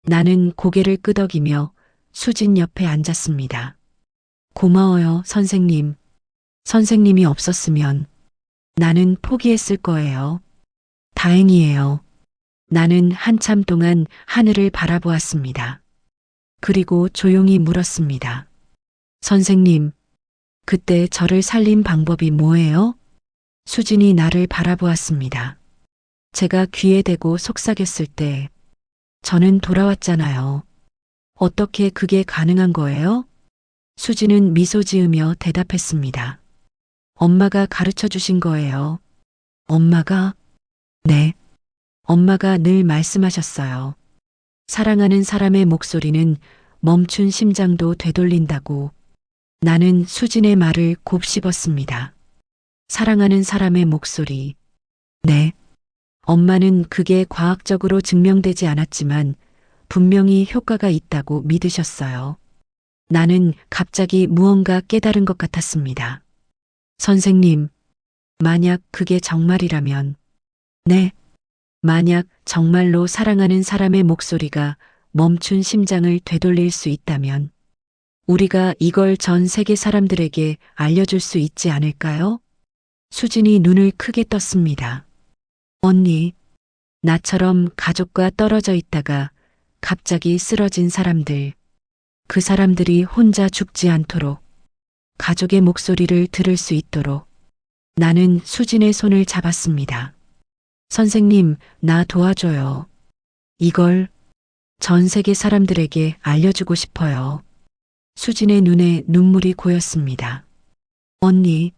나는 고개를 끄덕이며 수진 옆에 앉았습니다. 고마워요, 선생님. 선생님이 없었으면 나는 포기했을 거예요. 다행이에요. 나는 한참 동안 하늘을 바라보았습니다. 그리고 조용히 물었습니다. 선생님, 그때 저를 살린 방법이 뭐예요? 수진이 나를 바라보았습니다. 제가 귀에 대고 속삭였을 때 저는 돌아왔잖아요. 어떻게 그게 가능한 거예요? 수진은 미소 지으며 대답했습니다. 엄마가 가르쳐 주신 거예요. 엄마가? 네. 엄마가 늘 말씀하셨어요. 사랑하는 사람의 목소리는 멈춘 심장도 되돌린다고. 나는 수진의 말을 곱씹었습니다. 사랑하는 사람의 목소리. 네. 엄마는 그게 과학적으로 증명되지 않았지만 분명히 효과가 있다고 믿으셨어요. 나는 갑자기 무언가 깨달은 것 같았습니다. 선생님, 만약 그게 정말이라면, 네. 만약 정말로 사랑하는 사람의 목소리가 멈춘 심장을 되돌릴 수 있다면, 우리가 이걸 전 세계 사람들에게 알려줄 수 있지 않을까요? 수진이 눈을 크게 떴습니다. 언니, 나처럼 가족과 떨어져 있다가 갑자기 쓰러진 사람들, 그 사람들이 혼자 죽지 않도록, 가족의 목소리를 들을 수 있도록 나는 수진의 손을 잡았습니다. 선생님, 나 도와줘요. 이걸 전 세계 사람들에게 알려주고 싶어요. 수진의 눈에 눈물이 고였습니다. 언니,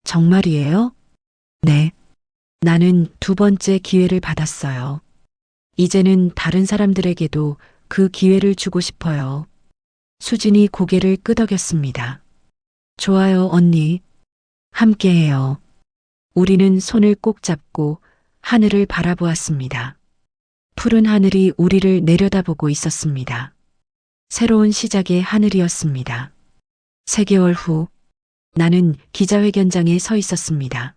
정말이에요? 네. 나는 두 번째 기회를 받았어요. 이제는 다른 사람들에게도 그 기회를 주고 싶어요. 수진이 고개를 끄덕였습니다. 좋아요, 언니. 함께해요. 우리는 손을 꼭 잡고 하늘을 바라보았습니다. 푸른 하늘이 우리를 내려다보고 있었습니다. 새로운 시작의 하늘이었습니다. 3개월 후, 나는 기자회견장에 서 있었습니다.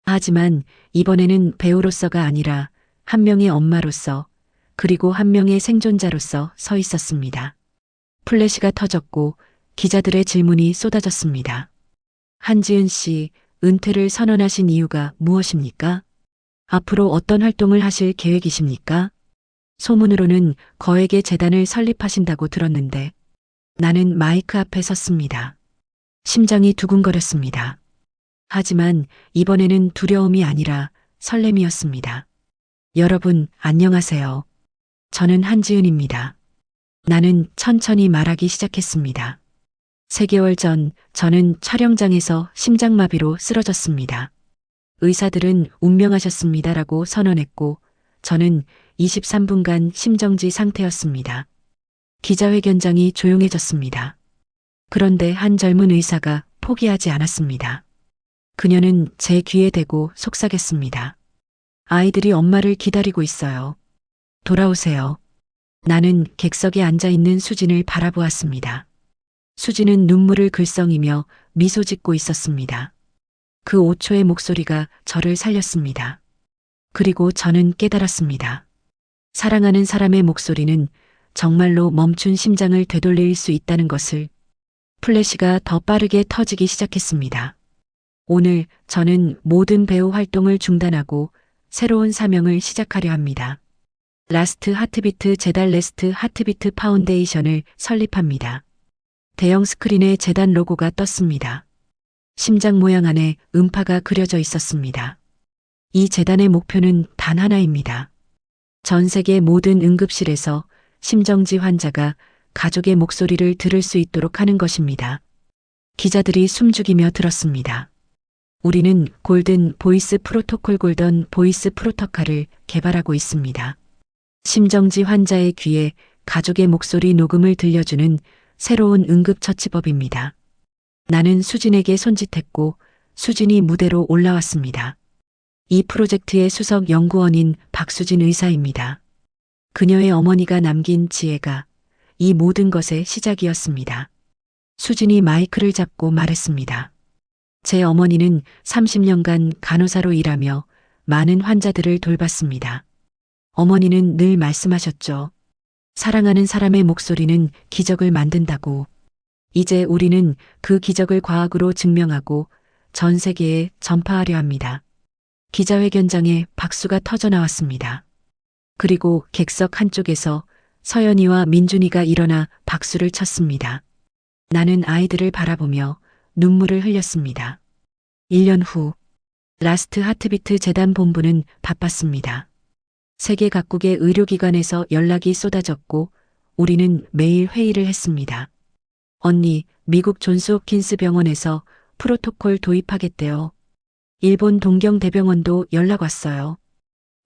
하지만 이번에는 배우로서가 아니라 한 명의 엄마로서, 그리고 한 명의 생존자로서 서 있었습니다. 플래시가 터졌고 기자들의 질문이 쏟아졌습니다. 한지은 씨, 은퇴를 선언하신 이유가 무엇입니까? 앞으로 어떤 활동을 하실 계획이십니까? 소문으로는 거액의 재단을 설립하신다고 들었는데 나는 마이크 앞에 섰습니다. 심장이 두근거렸습니다. 하지만 이번에는 두려움이 아니라 설렘이었습니다. 여러분, 안녕하세요. 저는 한지은입니다. 나는 천천히 말하기 시작했습니다. 3개월 전 저는 촬영장에서 심장마비로 쓰러졌습니다. 의사들은 운명하셨습니다라고 선언했고 저는 23분간 심정지 상태였습니다. 기자회견장이 조용해졌습니다. 그런데 한 젊은 의사가 포기하지 않았습니다. 그녀는 제 귀에 대고 속삭였습니다. 아이들이 엄마를 기다리고 있어요. 돌아오세요. 나는 객석에 앉아있는 수진을 바라보았습니다. 수진은 눈물을 글썽이며 미소 짓고 있었습니다. 그 5초의 목소리가 저를 살렸습니다. 그리고 저는 깨달았습니다. 사랑하는 사람의 목소리는 정말로 멈춘 심장을 되돌릴 수 있다는 것을. 플래시가 더 빠르게 터지기 시작했습니다. 오늘 저는 모든 배우 활동을 중단하고 새로운 사명을 시작하려 합니다. 라스트 하트비트 재단 레스트 하트비트 파운데이션을 설립합니다. 대형 스크린에 재단 로고가 떴습니다. 심장 모양 안에 음파가 그려져 있었습니다. 이 재단의 목표는 단 하나입니다. 전 세계 모든 응급실에서 심정지 환자가 가족의 목소리를 들을 수 있도록 하는 것입니다. 기자들이 숨죽이며 들었습니다. 우리는 골든 보이스 프로토콜 골든 보이스 프로토콜을 개발하고 있습니다. 심정지 환자의 귀에 가족의 목소리 녹음을 들려주는 새로운 응급처치법입니다. 나는 수진에게 손짓했고 수진이 무대로 올라왔습니다. 이 프로젝트의 수석 연구원인 박수진 의사입니다. 그녀의 어머니가 남긴 지혜가 이 모든 것의 시작이었습니다. 수진이 마이크를 잡고 말했습니다. 제 어머니는 30년간 간호사로 일하며 많은 환자들을 돌봤습니다. 어머니는 늘 말씀하셨죠. 사랑하는 사람의 목소리는 기적을 만든다고. 이제 우리는 그 기적을 과학으로 증명하고 전 세계에 전파하려 합니다. 기자회견장에 박수가 터져 나왔습니다. 그리고 객석 한쪽에서 서연이와 민준이가 일어나 박수를 쳤습니다. 나는 아이들을 바라보며 눈물을 흘렸습니다. 1년 후 라스트 하트비트 재단 본부는 바빴습니다. 세계 각국의 의료기관에서 연락이 쏟아졌고 우리는 매일 회의를 했습니다. 언니, 미국 존스홉킨스 병원에서 프로토콜 도입하겠대요. 일본 동경대병원도 연락 왔어요.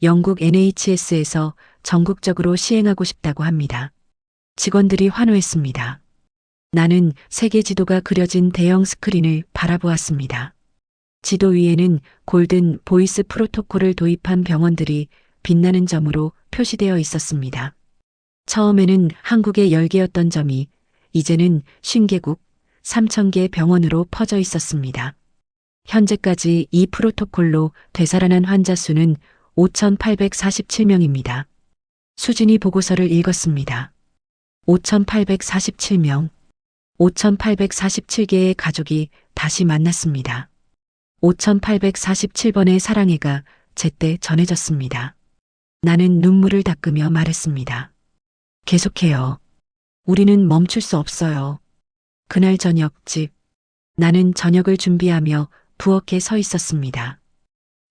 영국 NHS에서 전국적으로 시행하고 싶다고 합니다. 직원들이 환호했습니다. 나는 세계 지도가 그려진 대형 스크린을 바라보았습니다. 지도 위에는 골든 보이스 프로토콜을 도입한 병원들이 빛나는 점으로 표시되어 있었습니다. 처음에는 한국의 10개였던 점이 이제는 50개국 3,000개 병원으로 퍼져 있었습니다. 현재까지 이 프로토콜로 되살아난 환자 수는 5,847명입니다. 수진이 보고서를 읽었습니다. 5,847명. 5,847개의 가족이 다시 만났습니다. 5,847번의 사랑해가 제때 전해졌습니다. 나는 눈물을 닦으며 말했습니다. 계속해요. 우리는 멈출 수 없어요. 그날 저녁 집. 나는 저녁을 준비하며 부엌에 서 있었습니다.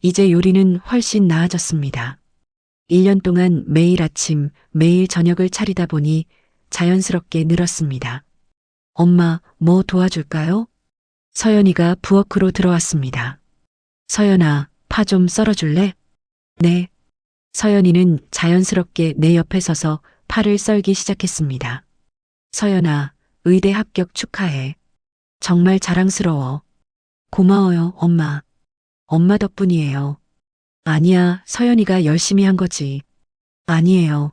이제 요리는 훨씬 나아졌습니다. 1년 동안 매일 아침, 매일 저녁을 차리다 보니 자연스럽게 늘었습니다. 엄마, 뭐 도와줄까요? 서연이가 부엌으로 들어왔습니다. 서연아, 파 좀 썰어줄래? 네. 서연이는 자연스럽게 내 옆에 서서 파를 썰기 시작했습니다. 서연아, 의대 합격 축하해. 정말 자랑스러워. 고마워요, 엄마. 엄마 덕분이에요. 아니야, 서연이가 열심히 한 거지. 아니에요.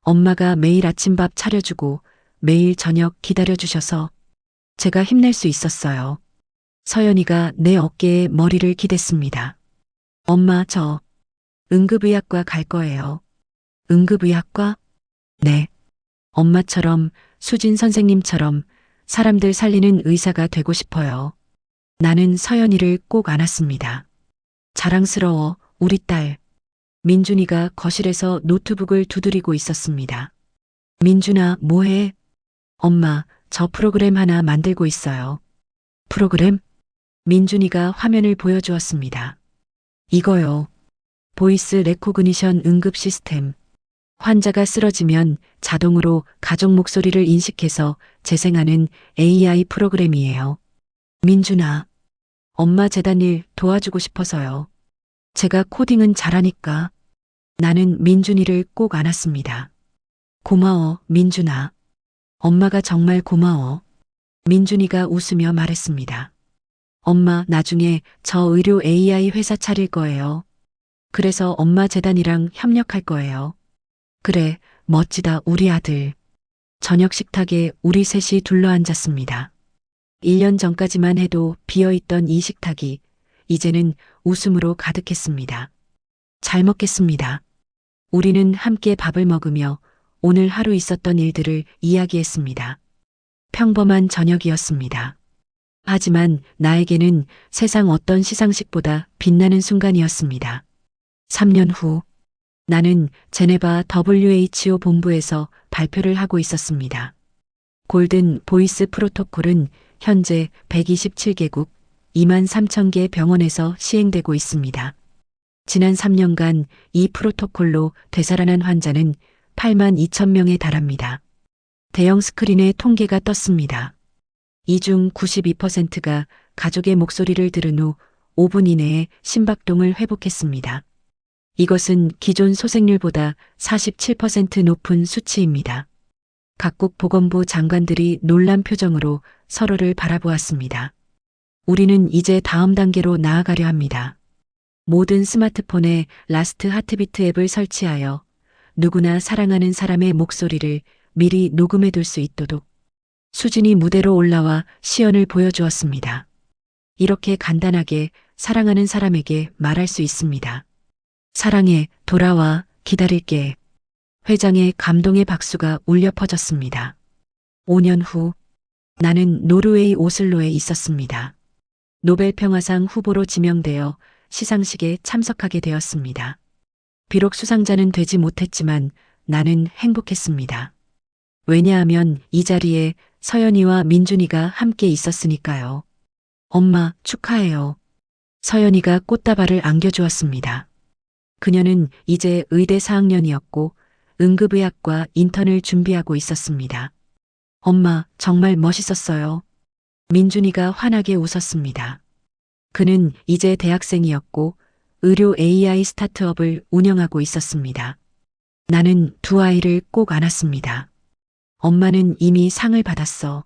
엄마가 매일 아침밥 차려주고 매일 저녁 기다려주셔서 제가 힘낼 수 있었어요. 서연이가 내 어깨에 머리를 기댔습니다. 엄마, 저 응급의학과 갈 거예요. 응급의학과? 네. 엄마처럼 수진 선생님처럼 사람들 살리는 의사가 되고 싶어요. 나는 서연이를 꼭 안았습니다. 자랑스러워, 우리 딸. 민준이가 거실에서 노트북을 두드리고 있었습니다. 민준아, 뭐해? 엄마, 저 프로그램 하나 만들고 있어요. 프로그램? 민준이가 화면을 보여주었습니다. 이거요. 보이스 레코그니션 응급 시스템. 환자가 쓰러지면 자동으로 가족 목소리를 인식해서 재생하는 AI 프로그램이에요. 민준아, 엄마 재단 일 도와주고 싶어서요. 제가 코딩은 잘하니까. 나는 민준이를 꼭 안았습니다. 고마워, 민준아. 엄마가 정말 고마워. 민준이가 웃으며 말했습니다. 엄마, 나중에 저 의료 AI 회사 차릴 거예요. 그래서 엄마 재단이랑 협력할 거예요. 그래, 멋지다, 우리 아들. 저녁 식탁에 우리 셋이 둘러앉았습니다. 1년 전까지만 해도 비어있던 이 식탁이 이제는 웃음으로 가득했습니다. 잘 먹겠습니다. 우리는 함께 밥을 먹으며 오늘 하루 있었던 일들을 이야기했습니다. 평범한 저녁이었습니다. 하지만 나에게는 세상 어떤 시상식보다 빛나는 순간이었습니다. 3년 후 나는 제네바 WHO 본부에서 발표를 하고 있었습니다. 골든 보이스 프로토콜은 현재 127개국 23,000개 병원에서 시행되고 있습니다. 지난 3년간 이 프로토콜로 되살아난 환자는 82,000명에 달합니다. 대형 스크린에 통계가 떴습니다. 이 중 92%가 가족의 목소리를 들은 후 5분 이내에 심박동을 회복했습니다. 이것은 기존 소생률보다 47% 높은 수치입니다. 각국 보건부 장관들이 놀란 표정으로 서로를 바라보았습니다. 우리는 이제 다음 단계로 나아가려 합니다. 모든 스마트폰에 라스트 하트비트 앱을 설치하여 누구나 사랑하는 사람의 목소리를 미리 녹음해 둘 수 있도록. 수진이 무대로 올라와 시연을 보여주었습니다. 이렇게 간단하게 사랑하는 사람에게 말할 수 있습니다. 사랑해, 돌아와, 기다릴게. 회장의 감동의 박수가 울려 퍼졌습니다. 5년 후, 나는 노르웨이 오슬로에 있었습니다. 노벨 평화상 후보로 지명되어 시상식에 참석하게 되었습니다. 비록 수상자는 되지 못했지만 나는 행복했습니다. 왜냐하면 이 자리에 서연이와 민준이가 함께 있었으니까요. 엄마, 축하해요. 서연이가 꽃다발을 안겨주었습니다. 그녀는 이제 의대 4학년이었고 응급의학과 인턴을 준비하고 있었습니다. 엄마, 정말 멋있었어요. 민준이가 환하게 웃었습니다. 그는 이제 대학생이었고 의료 AI 스타트업을 운영하고 있었습니다. 나는 두 아이를 꼭 안았습니다. 엄마는 이미 상을 받았어.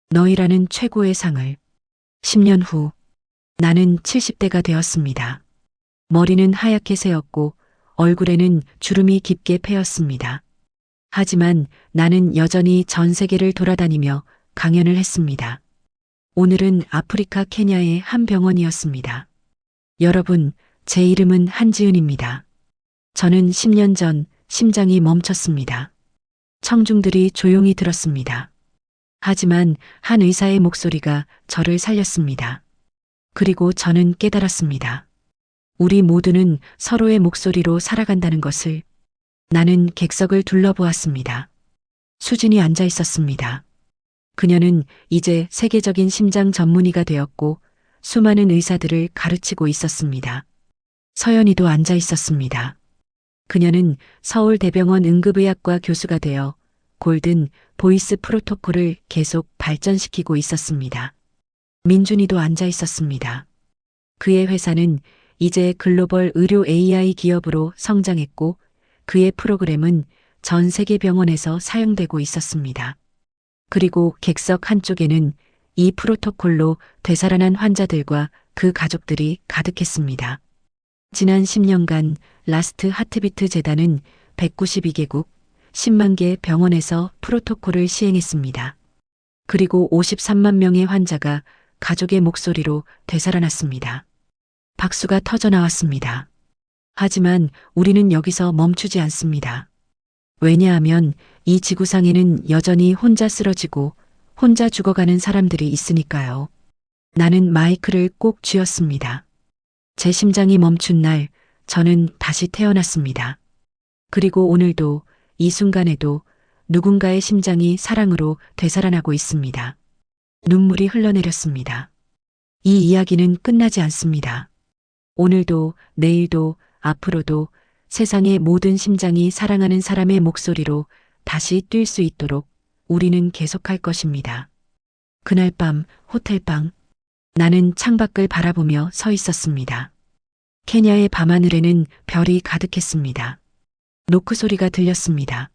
너희라는 최고의 상을. 10년 후, 나는 70대가 되었습니다. 머리는 하얗게 새었고 얼굴에는 주름이 깊게 패였습니다. 하지만 나는 여전히 전 세계를 돌아다니며 강연을 했습니다. 오늘은 아프리카 케냐의 한 병원이었습니다. 여러분, 제 이름은 한지은입니다. 저는 10년 전 심장이 멈췄습니다. 청중들이 조용히 들었습니다. 하지만 한 의사의 목소리가 저를 살렸습니다. 그리고 저는 깨달았습니다. 우리 모두는 서로의 목소리로 살아간다는 것을. 나는 객석을 둘러보았습니다. 수진이 앉아 있었습니다. 그녀는 이제 세계적인 심장 전문의가 되었고 수많은 의사들을 가르치고 있었습니다. 서연이도 앉아 있었습니다. 그녀는 서울대병원 응급의학과 교수가 되어 골든 보이스 프로토콜을 계속 발전시키고 있었습니다. 민준이도 앉아 있었습니다. 그의 회사는 이제 글로벌 의료 AI 기업으로 성장했고 그의 프로그램은 전 세계 병원에서 사용되고 있었습니다. 그리고 객석 한쪽에는 이 프로토콜로 되살아난 환자들과 그 가족들이 가득했습니다. 지난 10년간 라스트 하트비트 재단은 192개국 10만 개 병원에서 프로토콜을 시행했습니다. 그리고 53만 명의 환자가 가족의 목소리로 되살아났습니다. 박수가 터져 나왔습니다. 하지만 우리는 여기서 멈추지 않습니다. 왜냐하면 이 지구상에는 여전히 혼자 쓰러지고 혼자 죽어가는 사람들이 있으니까요. 나는 마이크를 꼭 쥐었습니다. 제 심장이 멈춘 날 저는 다시 태어났습니다. 그리고 오늘도 이 순간에도 누군가의 심장이 사랑으로 되살아나고 있습니다. 눈물이 흘러내렸습니다. 이 이야기는 끝나지 않습니다. 오늘도 내일도 앞으로도 세상의 모든 심장이 사랑하는 사람의 목소리로 다시 뛸 수 있도록 우리는 계속할 것입니다. 그날 밤 호텔방, 나는 창밖을 바라보며 서 있었습니다. 케냐의 밤하늘에는 별이 가득했습니다. 노크 소리가 들렸습니다.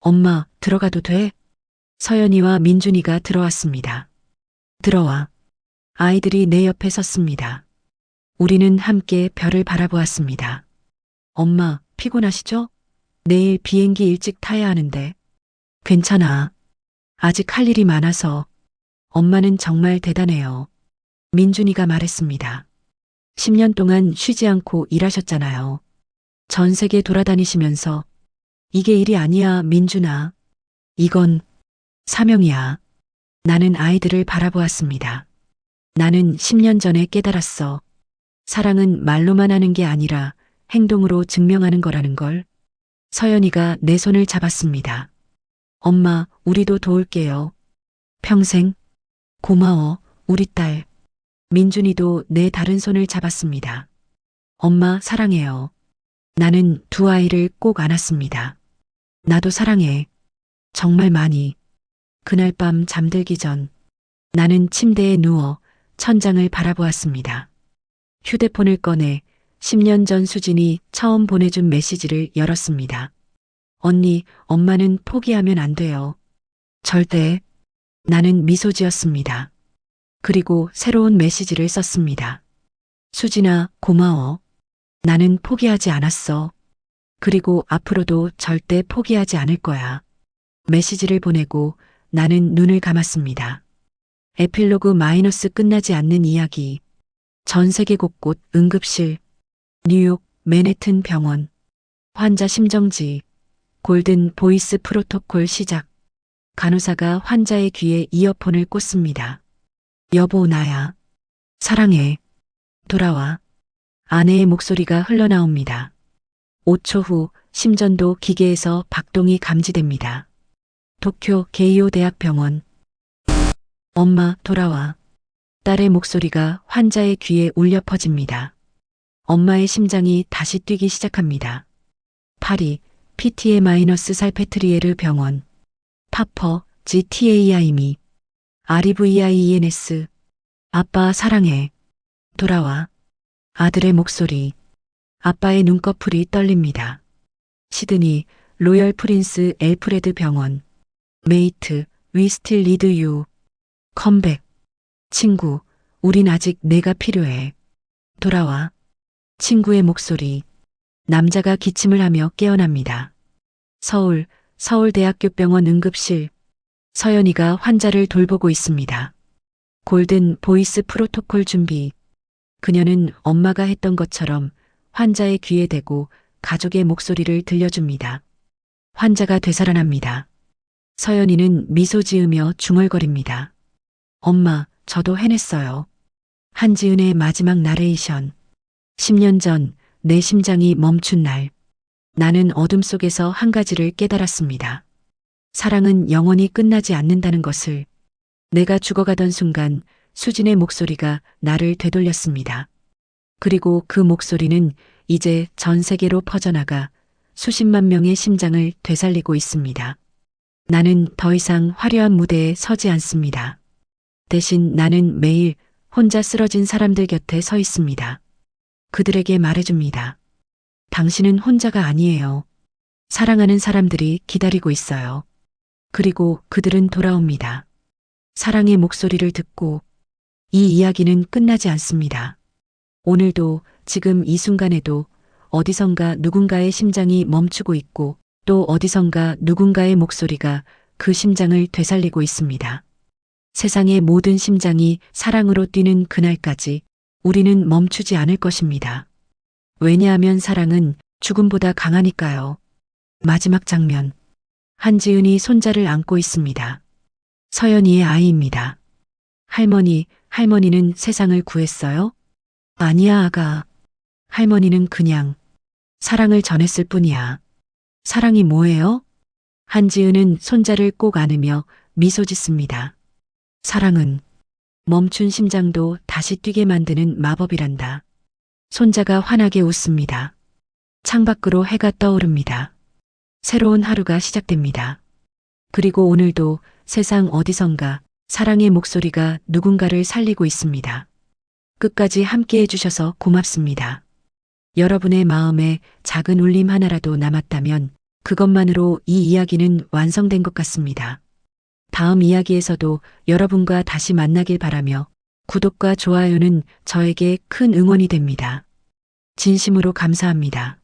엄마, 들어가도 돼? 서연이와 민준이가 들어왔습니다. 들어와. 아이들이 내 옆에 섰습니다. 우리는 함께 별을 바라보았습니다. 엄마, 피곤하시죠? 내일 비행기 일찍 타야 하는데. 괜찮아. 아직 할 일이 많아서. 엄마는 정말 대단해요. 민준이가 말했습니다. 10년 동안 쉬지 않고 일하셨잖아요. 전 세계 돌아다니시면서. 이게 일이 아니야, 민준아. 이건 사명이야. 나는 아이들을 바라보았습니다. 나는 10년 전에 깨달았어. 사랑은 말로만 하는 게 아니라 행동으로 증명하는 거라는 걸. 서연이가 내 손을 잡았습니다. 엄마, 우리도 도울게요. 평생. 고마워, 우리 딸. 민준이도 내 다른 손을 잡았습니다. 엄마, 사랑해요. 나는 두 아이를 꼭 안았습니다. 나도 사랑해. 정말 많이. 그날 밤 잠들기 전 나는 침대에 누워 천장을 바라보았습니다. 휴대폰을 꺼내 10년 전 수진이 처음 보내준 메시지를 열었습니다. 언니, 엄마는 포기하면 안 돼요. 절대. 나는 미소 지었습니다. 그리고 새로운 메시지를 썼습니다. 수진아, 고마워. 나는 포기하지 않았어. 그리고 앞으로도 절대 포기하지 않을 거야. 메시지를 보내고 나는 눈을 감았습니다. 에필로그 마이너스 끝나지 않는 이야기. 전 세계 곳곳 응급실, 뉴욕, 맨해튼 병원, 환자 심정지, 골든 보이스 프로토콜 시작. 간호사가 환자의 귀에 이어폰을 꽂습니다. 여보, 나야. 사랑해. 돌아와. 아내의 목소리가 흘러나옵니다. 5초 후 심전도 기계에서 박동이 감지됩니다. 도쿄 게이오 대학병원. 엄마, 돌아와. 딸의 목소리가 환자의 귀에 울려 퍼집니다. 엄마의 심장이 다시 뛰기 시작합니다. 파리, PTA-살페트리에르 병원. 파퍼, GTAI미. REVIENS. 아빠, 사랑해. 돌아와. 아들의 목소리. 아빠의 눈꺼풀이 떨립니다. 시드니, 로열 프린스 엘프레드 병원. 메이트, We still need you. 컴백. 친구, 우린 아직 내가 필요해. 돌아와. 친구의 목소리. 남자가 기침을 하며 깨어납니다. 서울, 서울대학교병원 응급실. 서연이가 환자를 돌보고 있습니다. 골든 보이스 프로토콜 준비. 그녀는 엄마가 했던 것처럼 환자의 귀에 대고 가족의 목소리를 들려줍니다. 환자가 되살아납니다. 서연이는 미소 지으며 중얼거립니다. 엄마, 저도 해냈어요. 한지은의 마지막 나레이션. 10년 전 내 심장이 멈춘 날. 나는 어둠 속에서 한 가지를 깨달았습니다. 사랑은 영원히 끝나지 않는다는 것을. 내가 죽어가던 순간 수진의 목소리가 나를 되돌렸습니다. 그리고 그 목소리는 이제 전 세계로 퍼져나가 수십만 명의 심장을 되살리고 있습니다. 나는 더 이상 화려한 무대에 서지 않습니다. 대신 나는 매일 혼자 쓰러진 사람들 곁에 서 있습니다. 그들에게 말해줍니다. 당신은 혼자가 아니에요. 사랑하는 사람들이 기다리고 있어요. 그리고 그들은 돌아옵니다. 사랑의 목소리를 듣고. 이 이야기는 끝나지 않습니다. 오늘도, 지금 이 순간에도 어디선가 누군가의 심장이 멈추고 있고 또 어디선가 누군가의 목소리가 그 심장을 되살리고 있습니다. 세상의 모든 심장이 사랑으로 뛰는 그날까지 우리는 멈추지 않을 것입니다. 왜냐하면 사랑은 죽음보다 강하니까요. 마지막 장면. 한지은이 손자를 안고 있습니다. 서연이의 아이입니다. 할머니는 세상을 구했어요? 아니야, 아가. 할머니는 그냥 사랑을 전했을 뿐이야. 사랑이 뭐예요? 한지은은 손자를 꼭 안으며 미소 짓습니다. 사랑은 멈춘 심장도 다시 뛰게 만드는 마법이란다. 손자가 환하게 웃습니다. 창밖으로 해가 떠오릅니다. 새로운 하루가 시작됩니다. 그리고 오늘도 세상 어디선가 사랑의 목소리가 누군가를 살리고 있습니다. 끝까지 함께 해주셔서 고맙습니다. 여러분의 마음에 작은 울림 하나라도 남았다면 그것만으로 이 이야기는 완성된 것 같습니다. 다음 이야기에서도 여러분과 다시 만나길 바라며 구독과 좋아요는 저에게 큰 응원이 됩니다. 진심으로 감사합니다.